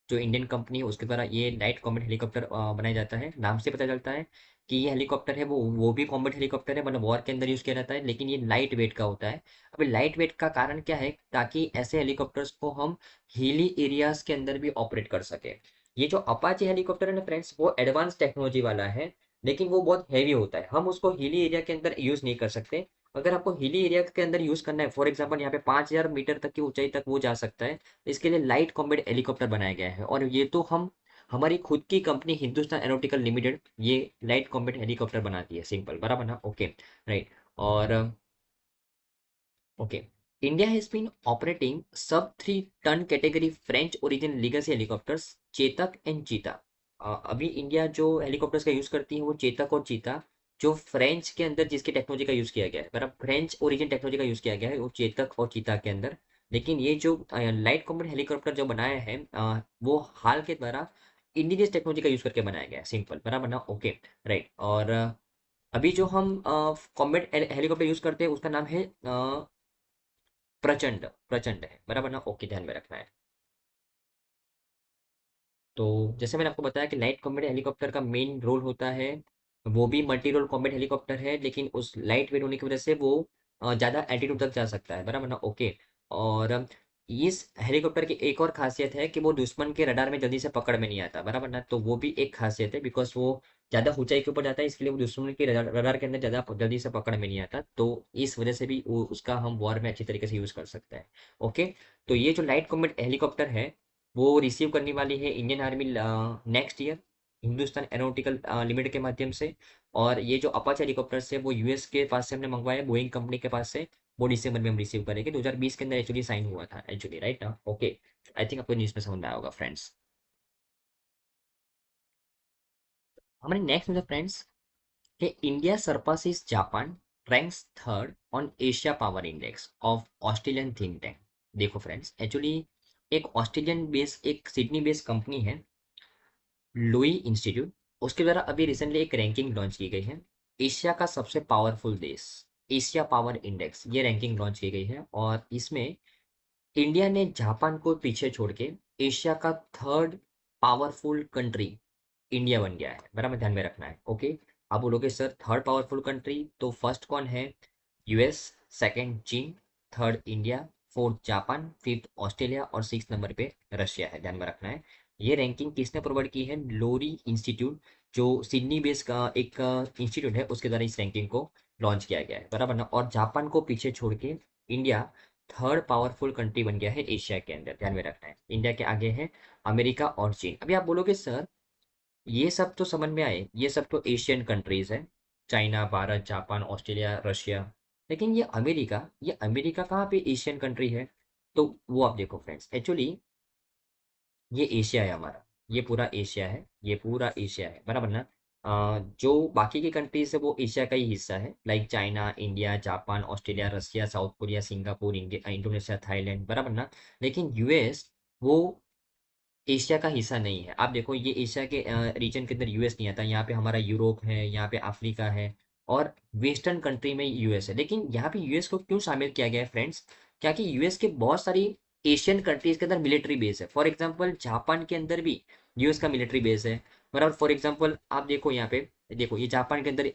S1: जो इंडियन कंपनी है, उसके द्वारा ये लाइट कॉम्बैट हेलीकॉप्टर बनाया जाता है। नाम से पता चलता है कि ये हेलीकॉप्टर है, वो भी कॉम्बैट हेलीकॉप्टर है, मतलब वॉर के अंदर यूज किया जाता है, लेकिन ये लाइट वेट का होता है। अभी लाइट वेट का कारण क्या है, ताकि ऐसे हेलीकॉप्टर्स को हम हिली एरियाज के अंदर भी ऑपरेट कर सके। ये जो अपाचे हेलीकॉप्टर है ना फ्रेंड्स, वो एडवांस टेक्नोलॉजी वाला है, लेकिन वो बहुत हैवी होता है, हम उसको हिली एरिया के अंदर यूज नहीं कर सकते। अगर आपको हिली एरिया के अंदर यूज करना है, फॉर एग्जाम्पल यहाँ पे 5,000 मीटर तक की ऊंचाई तक वो जा सकता है, इसके लिए लाइट कॉम्बैट हेलीकॉप्टर बनाया गया है। और ये तो हम हमारी खुद की कंपनी हिंदुस्तान एरोनॉटिकल लिमिटेड ये लाइट कॉम्बैट हेलीकॉप्टर बनाती है, सिंपल, बराबर ना। ओके। राइट। और okay, India has been operating sub 3 ton category French origin legacy helicopters Chetak and Cheetah. अभी इंडिया जो हेलीकॉप्टर्स का यूज करती है, वो चेतक और चीता, जो फ्रेंच के अंदर जिसकी टेक्नोलॉजी का यूज किया गया है, बराबर, फ्रेंच ओरिजिन टेक्नोलॉजी का यूज किया गया है वो चेतक और चीता के अंदर। लेकिन ये जो लाइट कॉम्बैट हेलीकॉप्टर जो बनाया है, वो हाल के द्वारा इंडिजियस टेक्नोलॉजी का यूज करके बनाया गया है, सिंपल, बराबर ना। ओके। राइट। और अभी जो हम कॉम्बैट हेलीकॉप्टर यूज करते हैं, उसका नाम है प्रचंड। प्रचंड है, बराबर ना। ओके, ध्यान में रखना है। तो जैसे मैंने आपको बताया कि लाइट कॉम्बैट हेलीकॉप्टर का मेन रोल होता है, वो भी मल्टी रोल कॉम्बैट हेलीकॉप्टर है, लेकिन उस लाइट वेट होने की वजह से वो ज़्यादा एल्टीट्यूड तक जा सकता है, बराबर ना। ओके। और इस हेलीकॉप्टर की एक और खासियत है कि वो दुश्मन के रडार में जल्दी से पकड़ में नहीं आता, बराबर ना। तो वो भी एक खासियत है, बिकॉज वो ज़्यादा ऊंचाई के ऊपर जाता है, इसके लिए वो दुश्मन के रडार के अंदर ज़्यादा जल्दी से पकड़ में नहीं आता, तो इस वजह से भी उसका हम वॉर में अच्छी तरीके से यूज़ कर सकते हैं। ओके। तो ये जो लाइट कॉम्बैट हेलीकॉप्टर है, वो रिसीव करने वाली है Indian army next year, Hindustan aeronautical limited के माध्यम से। और ये जो अपाचे हेलीकॉप्टर्स है, वो यूएस के पास से हमने मंगवाया, बोइंग कंपनी के पास से। वो दिसंबर में हम रिसीव करेंगे, 2020 के अंदर एक्चुअली साइन हुआ था, एक्चुअली, राइट ना। ओके। आई थिंक आपको न्यूज़ में समझ में आया होगा फ्रेंड्स। हमारे नेक्स्ट में फ्रेंड्स कि India surpasses Japan, ranks third on Asia power index of Australian think tank. देखो फ्रेंड्स, एक्चुअली एक ऑस्ट्रेलियन बेस, एक सिडनी बेस्ड कंपनी है, लुई इंस्टीट्यूट, उसके द्वारा अभी रिसेंटली एक रैंकिंग लॉन्च की गई है, एशिया का सबसे पावरफुल देश, एशिया पावर इंडेक्स, ये रैंकिंग लॉन्च की गई है, और इसमें इंडिया ने जापान को पीछे छोड़ के एशिया का थर्ड पावरफुल कंट्री इंडिया बन गया है, बराबर, ध्यान में रखना है। ओके। आप बोलोगे सर थर्ड पावरफुल कंट्री, तो फर्स्ट कौन है? यूएस, सेकंड चीन, third India, fourth Japan, fifth Australia, और सिक्स नंबर पे रशिया है, ध्यान में रखना है। ये रैंकिंग किसने प्रोवाइड की है? लोरी इंस्टीट्यूट, जो सिडनी बेस्ड का एक इंस्टीट्यूट है, उसके द्वारा इस रैंकिंग को लॉन्च किया गया है, बराबर ना। और जापान को पीछे छोड़ के इंडिया थर्ड पावरफुल कंट्री बन गया है एशिया के अंदर, ध्यान में रखना है। इंडिया के आगे है अमेरिका और चीन। अभी आप बोलोगे सर ये सब तो समझ में आए, ये सब तो एशियन कंट्रीज है, China, Bharat, Japan, Australia, Russia, लेकिन ये अमेरिका कहाँ पे एशियन कंट्री है? तो वो आप देखो फ्रेंड्स, एक्चुअली ये एशिया है हमारा, ये पूरा एशिया है, ये पूरा एशिया है, बराबर ना। जो बाकी की कंट्रीज है वो एशिया का ही हिस्सा है, like China, India, Japan, Australia, Russia, South Korea, Singapore, Indonesia, Thailand, बराबर ना। लेकिन यूएस वो एशिया का हिस्सा नहीं है। आप देखो ये एशिया के रीजन के अंदर यूएस नहीं आता। यहाँ पे हमारा यूरोप है, यहाँ पे अफ्रीका है और वेस्टर्न कंट्री में यूएस है। लेकिन यहाँ पे यूएस को क्यों शामिल किया गया है फ्रेंड्स? क्या कि यूएस के बहुत सारी एशियन कंट्रीज के अंदर मिलिट्री बेस है। फॉर एग्जाम्पल जापान के अंदर भी यूएस का मिलिट्री बेस है, बराबर। फॉर एग्जाम्पल आप देखो यहाँ पे, देखो ये जापान के अंदर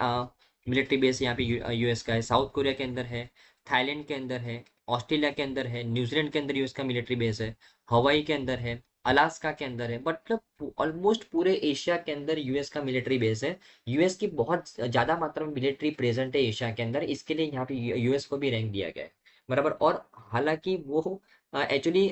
S1: मिलिट्री बेस यहाँ पे यूएस का है, साउथ कोरिया के अंदर है, थाईलैंड के अंदर है, ऑस्ट्रेलिया के अंदर है, न्यूजीलैंड के अंदर यूएस का मिलिट्री बेस है, हवाई के अंदर है, अलास्का के अंदर है। मतलब ऑलमोस्ट पूरे एशिया के अंदर यूएस का मिलिट्री बेस है। यूएस की बहुत ज्यादा मात्रा में मिलिट्री प्रेजेंट है एशिया के अंदर, इसके लिए यहाँ पे यूएस को भी रैंक दिया गया है, बराबर। और हालांकि वो एक्चुअली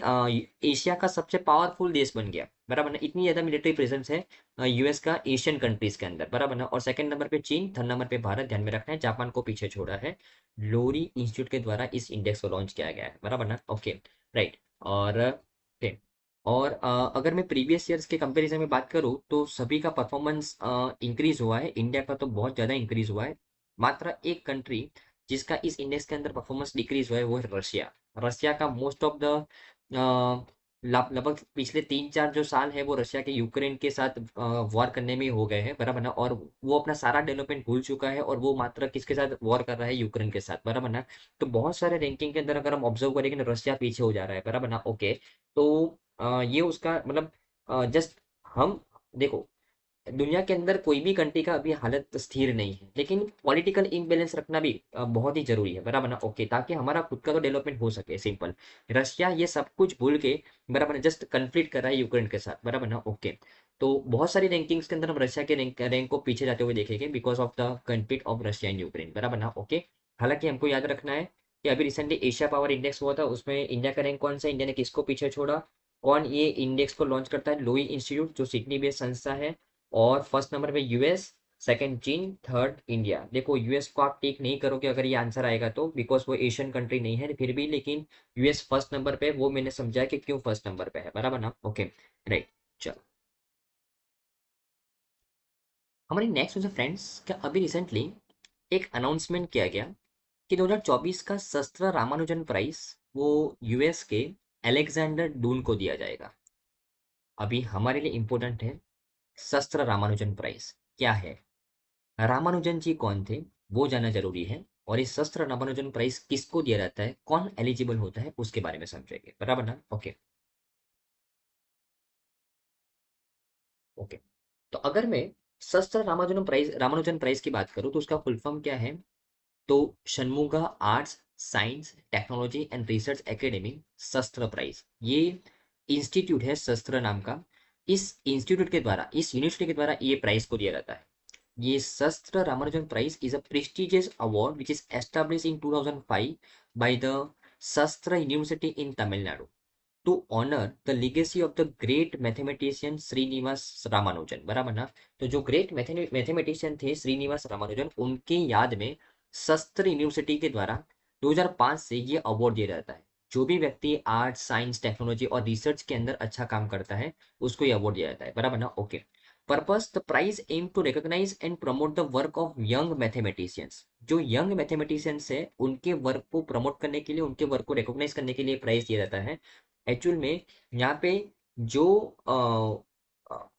S1: एशिया का सबसे पावरफुल देश बन गया, बराबर ना। इतनी ज्यादा मिलिट्री प्रेजेंस है यूएस का एशियन कंट्रीज के अंदर, बराबर ना। और सेकंड नंबर पे चीन, थर्ड नंबर पे भारत, ध्यान में रखना है। जापान को पीछे छोड़ा है। लोरी इंस्टीट्यूट के द्वारा इस इंडेक्स को लॉन्च किया गया है, बराबर ना। Okay, right. और okay, और अगर मैं प्रीवियस ईयर्स के कंपैरिजन में बात करूँ तो सभी का परफॉर्मेंस इंक्रीज हुआ है। इंडिया का तो बहुत ज़्यादा इंक्रीज हुआ है। मात्र एक कंट्री जिसका इस इंडेक्स के अंदर परफॉर्मेंस डिक्रीज हुआ है वो है रशिया। रशिया का मोस्ट ऑफ द लगभग पिछले 3-4 जो साल है वो रशिया के यूक्रेन के साथ वॉर करने में हो गए हैं, बराबर ना। और वो अपना सारा डेवलपमेंट भूल चुका है और वो मात्र किसके साथ वॉर कर रहा है? यूक्रेन के साथ, बराबर ना। तो बहुत सारे रैंकिंग के अंदर अगर हम ऑब्जर्व करेंगे ना, रशिया पीछे हो जा रहा है, बराबर ना। ओके, तो ये उसका मतलब जस्ट हम देखो, दुनिया के अंदर कोई भी कंट्री का अभी हालत स्थिर नहीं है, लेकिन पॉलिटिकल इम्बैलेंस रखना भी बहुत ही जरूरी है, बराबर ना। ओके, ताकि हमारा खुद का तो डेवलपमेंट हो सके, सिंपल। रशिया ये सब कुछ भूल के, बराबर ना, जस्ट कन्फ्लिक्ट कर रहा है यूक्रेन के साथ, बराबर ना। ओके, तो बहुत सारी रैंकिंग्स के अंदर हम रशिया के रैंक को पीछे जाते हुए देखेंगे because of the conflict of Russia and Ukraine, बराबर ना। ओके, हालांकि हमको याद रखना है कि अभी रिसेंटली एशिया पावर इंडेक्स हुआ था, उसमें इंडिया का रैंक कौन सा, इंडिया ने किसको पीछे छोड़ा? कौन ये इंडेक्स को लॉन्च करता है? लोई इंस्टीट्यूट, जो सिडनी बेस्ड संस्था है। और फर्स्ट नंबर पे यूएस, सेकंड चीन, थर्ड इंडिया। देखो यूएस को आप टिक नहीं करोगे अगर ये आंसर आएगा तो, बिकॉज वो एशियन कंट्री नहीं है फिर भी, लेकिन यूएस फर्स्ट नंबर पे, वो मैंने समझा कि क्यों फर्स्ट नंबर पे है, बराबर ना। Okay, right. चलो, हमारी नेक्स्ट है फ्रेंड्स, क्या अभी रिसेंटली एक अनाउंसमेंट किया गया कि 2024 का शस्त्र रामानुजन प्राइज वो यूएस के अलेक्जेंडर डून को दिया जाएगा। अभी हमारे लिए इंपॉर्टेंट है, शस्त्र रामानुजन प्राइज क्या है, रामानुजन जी कौन थे, वो जानना जरूरी है। और इस शस्त्र रामानुजन प्राइज किसको दिया जाता है, कौन एलिजिबल होता है, उसके बारे में समझेंगे, बराबर ना। Okay, okay. तो अगर मैं शस्त्र रामानुजन प्राइज की बात करूं तो उसका फुल फॉर्म क्या है? तो Shanmuga arts, science, technology and research academy शस्त्र प्राइज, ये इंस्टीट्यूट है शस्त्र नाम का। इस इंस्टीट्यूट के द्वारा, इस यूनिवर्सिटी के द्वारा ये प्राइज को दिया जाता है। ये SASTRA Ramanujan prize is a prestigious award which is established in 2005 by the Shastra University in Tamil Nadu to honor the legacy of the great mathematician Srinivasa Ramanujan, बराबर ना। तो जो ग्रेट मैथमेटिशियन थे श्रीनिवास रामानुजन, उनके याद में शस्त्र यूनिवर्सिटी के द्वारा 2005 से ये अवार्ड दिया जाता है। जो भी व्यक्ति आर्ट, साइंस, टेक्नोलॉजी और रिसर्च के अंदर अच्छा काम करता है उसको ये अवार्ड दिया जाता है, बराबर ना। Okay, purpose the prize aim to recognise and promote the work of young mathematicians. जो यंग मैथमेटिशियंस है उनके वर्क को प्रमोट करने के लिए, उनके वर्क को रिकॉग्नाइज करने के लिए प्राइज दिया जाता है। एक्चुअल में यहाँ पे जो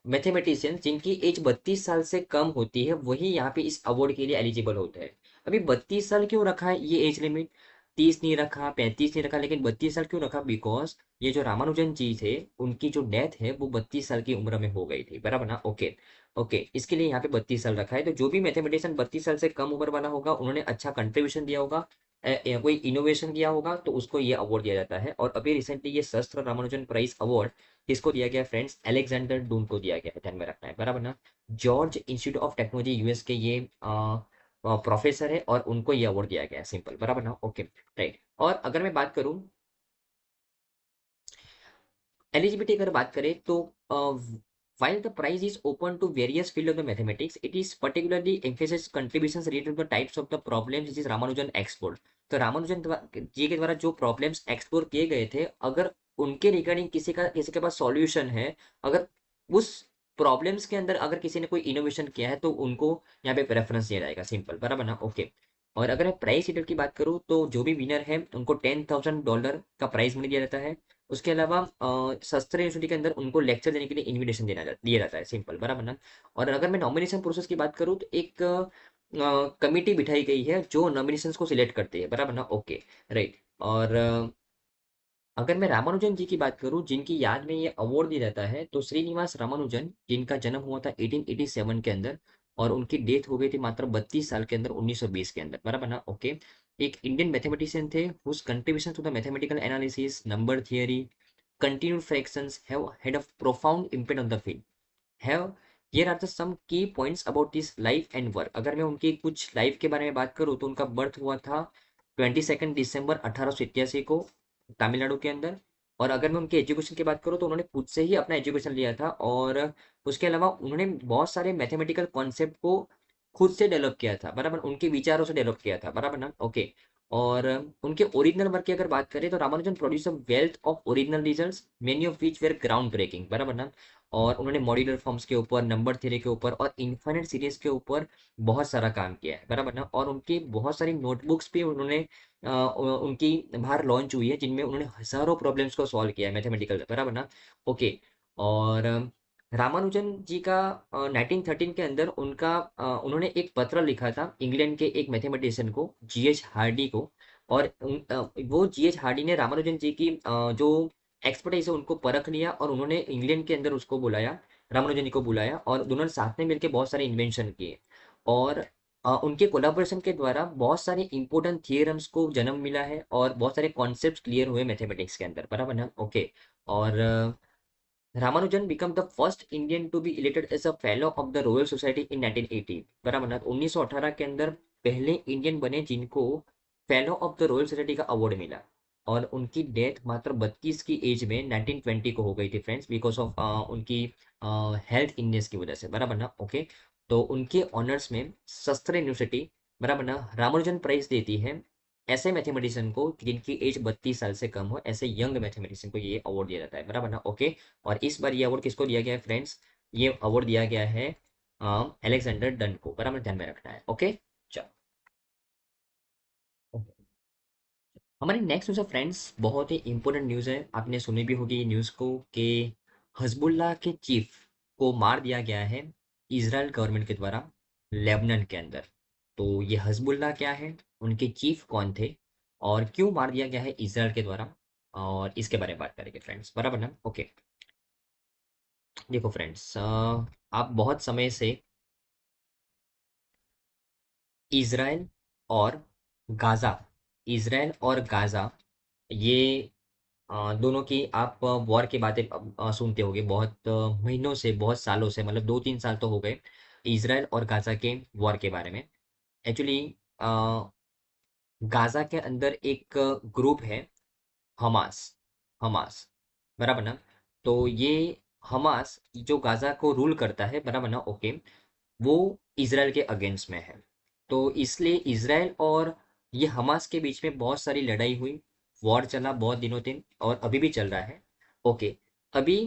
S1: मैथमेटिशियंस जिनकी एज 32 साल से कम होती है वही यहाँ पे इस अवार्ड के लिए एलिजिबल होते हैं। अभी 32 साल क्यों रखा है ये एज लिमिट? 30 नहीं रखा, 35 नहीं रखा, लेकिन 32 साल क्यों रखा? बिकॉज ये जो रामानुजन जी थे उनकी जो डेथ है वो 32 साल की उम्र में हो गई थी, बराबर ना। ओके, ओके, इसके लिए यहाँ पे 32 साल रखा है। तो जो भी मैथमेटिशियन 32 साल से कम उम्र वाला होगा, उन्होंने अच्छा कंट्रीब्यूशन दिया होगा, कोई इनोवेशन किया होगा, तो उसको ये अवार्ड दिया जाता है। और अभी रिसेंटली ये शस्त्र रामानुजन प्राइज अवार्ड किसको दिया गया फ्रेंड्स? अलेक्जेंडर डून को दिया गया है, ध्यान में रखना है, बराबर ना। George institute of technology US के ये प्रोफेसर है और उनको ये अवार्ड दिया गया है, सिंपल, बराबर ना। Okay, right. और अगर मैं बात करूं एलिजिबिलिटी, अगर बात करें तो while the prize is open to various field of the mathematics, it is particularly emphasizes contributions related to the types of the problems which is Ramanujan explored। तो रामानुजन जी के द्वारा जो प्रॉब्लम्स एक्सप्लोर किए गए थे, अगर उनके रिगार्डिंग किसी के पास सॉल्यूशन है, अगर उस प्रॉब्लम्स के अंदर अगर किसी ने कोई इनोवेशन किया है तो उनको यहाँ पे प्रेफरेंस दिया जाएगा, सिंपल, बराबर ना, ओके। और अगर मैं प्राइस शीट की बात करूँ तो जो भी विनर है उनको $10,000 का प्राइज मनी दिया जाता है। उसके अलावा शस्त्र यूनिवर्सिटी के अंदर उनको लेक्चर देने के लिए इनविटेशन दिया जाता है, सिंपल, बराबर ना। और अगर मैं नॉमिनेशन प्रोसेस की बात करूँ तो एक कमिटी बिठाई गई है जो नॉमिनेशन को सिलेक्ट करती है, बराबर ना, ओके, राइट। और अगर मैं रामानुजन जी की बात करूं जिनकी याद में ये अवार्ड दिया जाता है तो श्रीनिवास रामानुजन, जिनका जन्म हुआ था 1887 के अंदर और उनकी डेथ हो गई थी मात्र 32 साल के अंदर 1920 के अंदर, बराबर ना, ओके। एक इंडियन मैथमेटिशियन थे whose contribution to the mathematical analysis, number theory, continued fractions have had a profound impact on the field. Have here are the some key points about this life and work. अगर मैं उनकी कुछ life के बारे में बात करूँ तो उनका बर्थ हुआ था 22 दिसंबर 1887 को तमिलनाडु के अंदर। और अगर मैं उनके एजुकेशन की बात करूँ तो उन्होंने खुद से ही अपना एजुकेशन लिया था और उसके अलावा उन्होंने बहुत सारे मैथमेटिकल कॉन्सेप्ट को खुद से डेवलप किया था, बराबर, उनके विचारों से डेवलप किया था, बराबर ना, ओके। और उनके ओरिजिनल वर्क की अगर बात करें तो Ramanujan produce a wealth of original results, many of which were ground breaking, बराबर ना। और उन्होंने मॉड्यूलर फॉर्म्स के ऊपर, नंबर थ्योरी के ऊपर और इन्फिनिट सीरीज के ऊपर बहुत सारा काम किया है, बराबर ना। और उनकी बहुत सारी नोटबुक्स भी उन्होंने उनकी बाहर लॉन्च हुई है जिनमें उन्होंने हजारों प्रॉब्लम्स को सॉल्व किया है मैथमेटिकल, बराबर ना, ओके। और रामानुजन जी का 1913 के अंदर उन्होंने एक पत्र लिखा था इंग्लैंड के एक मैथमेटिशियन को, जीएच हार्डी को। और वो जीएच हार्डी ने रामानुजन जी की जो एक्सपर्टाइज है उनको परख लिया और उन्होंने इंग्लैंड के अंदर उसको बुलाया, रामानुजन जी को बुलाया और दोनों ने साथ में मिलकर बहुत सारे इन्वेंशन किए। और उनके कोलाबोरेशन के द्वारा बहुत सारे इंपॉर्टेंट थियरम्स को जन्म मिला है और बहुत सारे कॉन्सेप्ट क्लियर हुए मैथमेटिक्स के अंदर, बराबर ना, ओके। और Ramanujan become the first Indian to be elected as a fellow of the royal society in 1980, बराबर ना, 1918 के अंदर पहले इंडियन बने जिनको fellow of the royal society का अवार्ड मिला। और उनकी डेथ मात्र 32 की एज में 1920 को हो गई थी फ्रेंड्स, बिकॉज ऑफ उनकी हेल्थ इलनेस की वजह से, बराबर ना, ओके। तो उनके ऑनर्स में शस्त्र यूनिवर्सिटी, बराबर ना, रामानुजन प्राइज देती है ऐसे मैथमेटिशियन को जिनकी एज 32 साल से कम हो, ऐसे यंग मैथमेटिशियन को ये अवार्ड दिया जाता है, बराबर ना, ओके। और इस बार ये अवार्ड किसको दिया गया है फ्रेंड्स? ये अवार्ड दिया गया है अलेक्जेंडर डन को, बराबर, ध्यान में रखना है, ओके। चलो, okay। हमारी नेक्स्ट न्यूज़ है फ्रेंड्स, बहुत ही इंपॉर्टेंट न्यूज़ है, आपने सुनी भी होगी ये न्यूज़ को कि हजबुल्ला के चीफ को मार दिया गया है इजराइल गवर्नमेंट के द्वारा लेबनान के अंदर। तो ये हजबुल्ला क्या है, उनके चीफ कौन थे और क्यों मार दिया गया है इजराइल के द्वारा, और इसके बारे में बात करेंगे फ्रेंड्स, बराबर ना, ओके। देखो फ्रेंड्स, आप बहुत समय से इज़राइल और गाज़ा, इज़राइल और गाज़ा, ये दोनों की आप वॉर की बातें सुनते होंगे बहुत महीनों से, बहुत सालों से, मतलब 2-3 साल तो हो गए इज़राइल और गाज़ा के वॉर के बारे में। एक्चुअली गाज़ा के अंदर एक ग्रुप है, हमास, हमास, बराबर ना। तो ये हमास जो गाज़ा को रूल करता है, बराबर ना, ओके, वो इज़राइल के अगेंस्ट में है। तो इसलिए इज़राइल और ये हमास के बीच में बहुत सारी लड़ाई हुई, वॉर चला बहुत दिनों दिन और अभी भी चल रहा है, ओके। अभी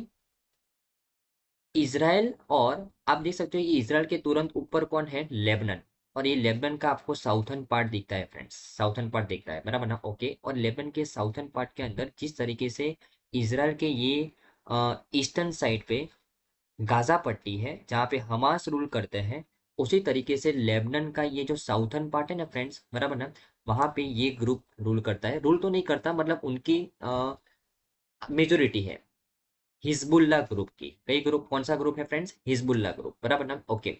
S1: इज़राइल, और आप देख सकते हो ये इज़राइल के तुरंत ऊपर कौन है, लेबनान। और ये लेबनान का आपको साउथर्न पार्ट दिखता है फ्रेंड्स, साउथर्न पार्ट दिखता है, बराबर ना, ओके। और लेबनान के साउथर्न पार्ट के अंदर जिस तरीके से इज़राइल के ये ईस्टर्न साइड पे गाज़ा पट्टी है जहाँ पे हमास रूल करते हैं, उसी तरीके से लेबनान का ये जो साउथर्न पार्ट है ना फ्रेंड्स, बराबर ना, वहाँ पे ये ग्रुप रूल करता है, रूल तो नहीं करता, मतलब उनकी मेजोरिटी है हिजबुल्ला ग्रुप की। कई ग्रुप, कौन सा ग्रुप है फ्रेंड्स, हिजबुल्ला ग्रुप, बराबर ना, ओके।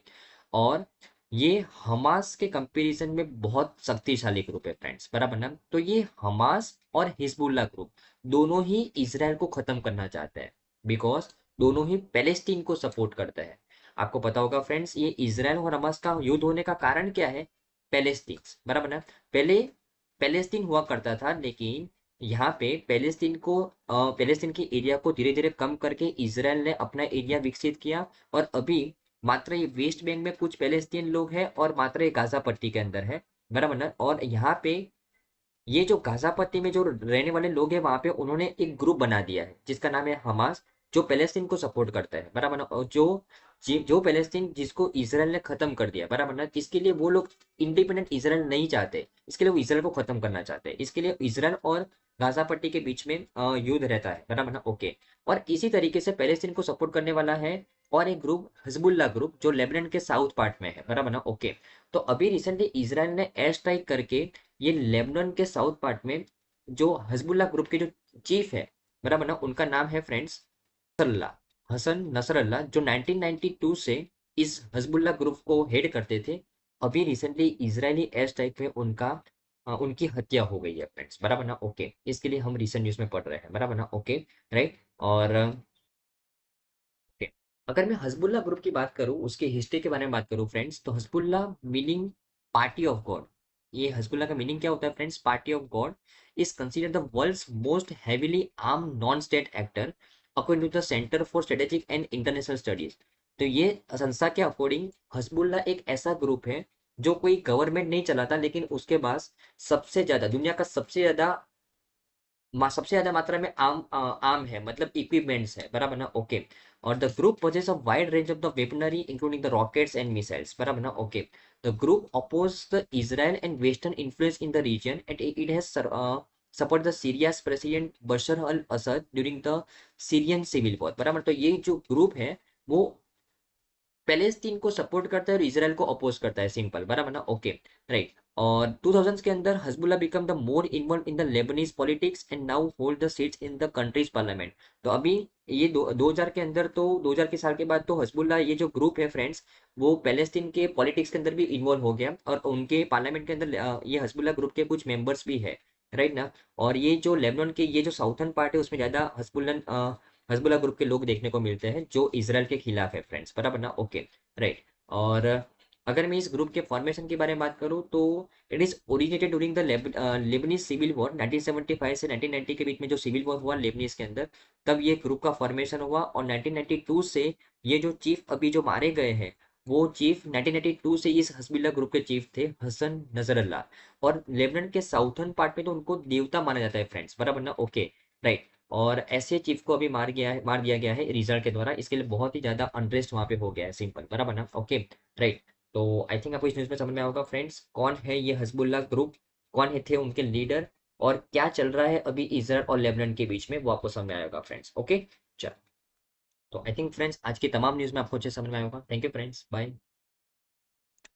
S1: और ये हमास के कंपैरिजन में बहुत शक्तिशाली ग्रुप है फ्रेंड्स, बराबर ना। तो ये हमास और हिजबुल्ला ग्रुप दोनों ही इसराइल को खत्म करना चाहते हैं, बिकॉज दोनों ही पैलेस्टीन को सपोर्ट करते हैं। आपको पता होगा फ्रेंड्स, ये इसराइल और हमास का युद्ध होने का कारण क्या है, पैलेस्टीन, बराबर ना। पहले पैलेस्टीन हुआ करता था, लेकिन यहाँ पे पैलेस्तीन के एरिया को धीरे धीरे कम करके इसराइल ने अपना एरिया विकसित किया। और अभी मात्र ये वेस्ट बैंक में कुछ पैलेस्तीन लोग हैं और मात्र ये गाजा पट्टी के अंदर है, बराबर ना। और यहाँ पे ये जो गाजा पट्टी में जो रहने वाले लोग हैं वहां पे उन्होंने एक ग्रुप बना दिया है जिसका नाम है हमास, जो पैलेस्टीन को सपोर्ट करता है, बराबर ना, और जो पैलेस्टीन जिसको इसराइल ने खत्म कर दिया, बराबर ना, इसके लिए वो लोग इंडिपेंडेंट इसराइल नहीं चाहते, इसके लिए वो इसराइल को खत्म करना चाहते हैं, इसके लिए इसराइल और गाजा पट्टी के बीच में युद्ध रहता है, बराबर ना, ओके। और इसी तरीके से पैलेस्टीन को सपोर्ट करने वाला है और एक ग्रुप हिजबुल्ला ग्रुप जो लेबनान के साउथ पार्ट में है, बराबर ना, ओके। तो अभी रिसेंटली इसराइल ने एयर स्ट्राइक करके ये लेबनान के साउथ पार्ट में जो हिजबुल्ला ग्रुप के जो चीफ है, बराबर ना, उनका नाम है फ्रेंड्स नसरल्ला, हसन नसरल्ला, जो 1992 से इस हिजबुल्ला ग्रुप को हेड करते थे। अभी रिसेंटली इजरायली एयर स्ट्राइक में उनकी हत्या हो गई है फ्रेंड्स, बराबर ना, ओके। इसके लिए हम रिसेंट न्यूज में पढ़ रहे हैं, बराबर ना, ओके, राइट। और ओके, अगर मैं हज़बुल्लाह ग्रुप की बात करूँ, उसके हिस्ट्री के बारे में बात करूँ फ्रेंड्स, तो Hezbollah meaning party of God. ये हज़बुल्लाह का मीनिंग क्या होता है friends? Party of God is considered the world's most heavily armed non state actor according to the Center for Strategic and International Studies. तो ये संस्था के अकॉर्डिंग हज़बुल्लाह एक ऐसा ग्रुप है जो कोई गवर्नमेंट नहीं चलाता, लेकिन उसके पास सबसे ज्यादा दुनिया का सबसे ज्यादा मात्रा में आम है, मतलब इक्विपमेंट्स है, बराबर ना, ओके। और the group possess a wide range of the weaponry including the rockets and missiles, बराबर ना, okay. The group opposed the Israel and Western influence in the region and it has support the Syria's president Bashar al-Assad during the Syrian civil war, बराबर। तो ये जो group है वो Palestine को support करता है और इसराइल को अपोज करता है, सिंपल, बराबर ना, ओके, राइट। और 2000s के अंदर हजबुल्ला become the more involve in the Lebanese politics and now hold the seats in the countries parliament. तो अभी ये 2000 के अंदर, तो 2000 के साल के बाद तो हजबुल्ला ये जो ग्रुप है फ्रेंड्स, वो पैलेस्तीन के पॉलिटिक्स के अंदर भी इन्वॉल्व हो गया और उनके पार्लियामेंट के अंदर ये हजबुल्ला ग्रुप के कुछ मेंबर्स भी है, राइट ना। और ये जो लेबनान के ये जो साउथर्न पार्ट है उसमें ज्यादा हजबुल्ला ग्रुप के लोग देखने को मिलते हैं जो इसराइल के खिलाफ है फ्रेंड्स, बराबर ना, ओके, राइट। और अगर मैं इस ग्रुप के फॉर्मेशन के बारे में बात करूं तो it is originated during the Lebanese civil war 1975 से 1990 के बीच में जो सिविल वॉर हुआ लेबनीज के अंदर, तब ये ग्रुप का फॉर्मेशन हुआ। और 1992 से ये जो चीफ अभी जो मारे गए हैं, वो चीफ 1992 से इस हस्बिल्ला ग्रुप के चीफ थे हसन नजरल्लाह। और लेबनान के साउथर्न पार्ट में तो उनको देवता माना जाता है फ्रेंड्स, बराबर ना, ओके, राइट। और ऐसे चीफ को अभी मार दिया गया है रिजल्ट के द्वारा, इसके लिए बहुत ही ज्यादा अनरेस्ट वहां पे हो गया है, सिंपल, बराबर ना, ओके, राइट। तो आई थिंक आपको इस न्यूज में समझ में आएगा फ्रेंड्स कौन है ये हजबुल्ला ग्रुप, कौन है थे उनके लीडर, और क्या चल रहा है अभी इजराइल और लेबनान के बीच में, वो आपको समझ में आएगा फ्रेंड्स, ओके। चलो, तो आई थिंक फ्रेंड्स आज की तमाम न्यूज में आपको अच्छे समझ में आएगा। Thank you friends, bye.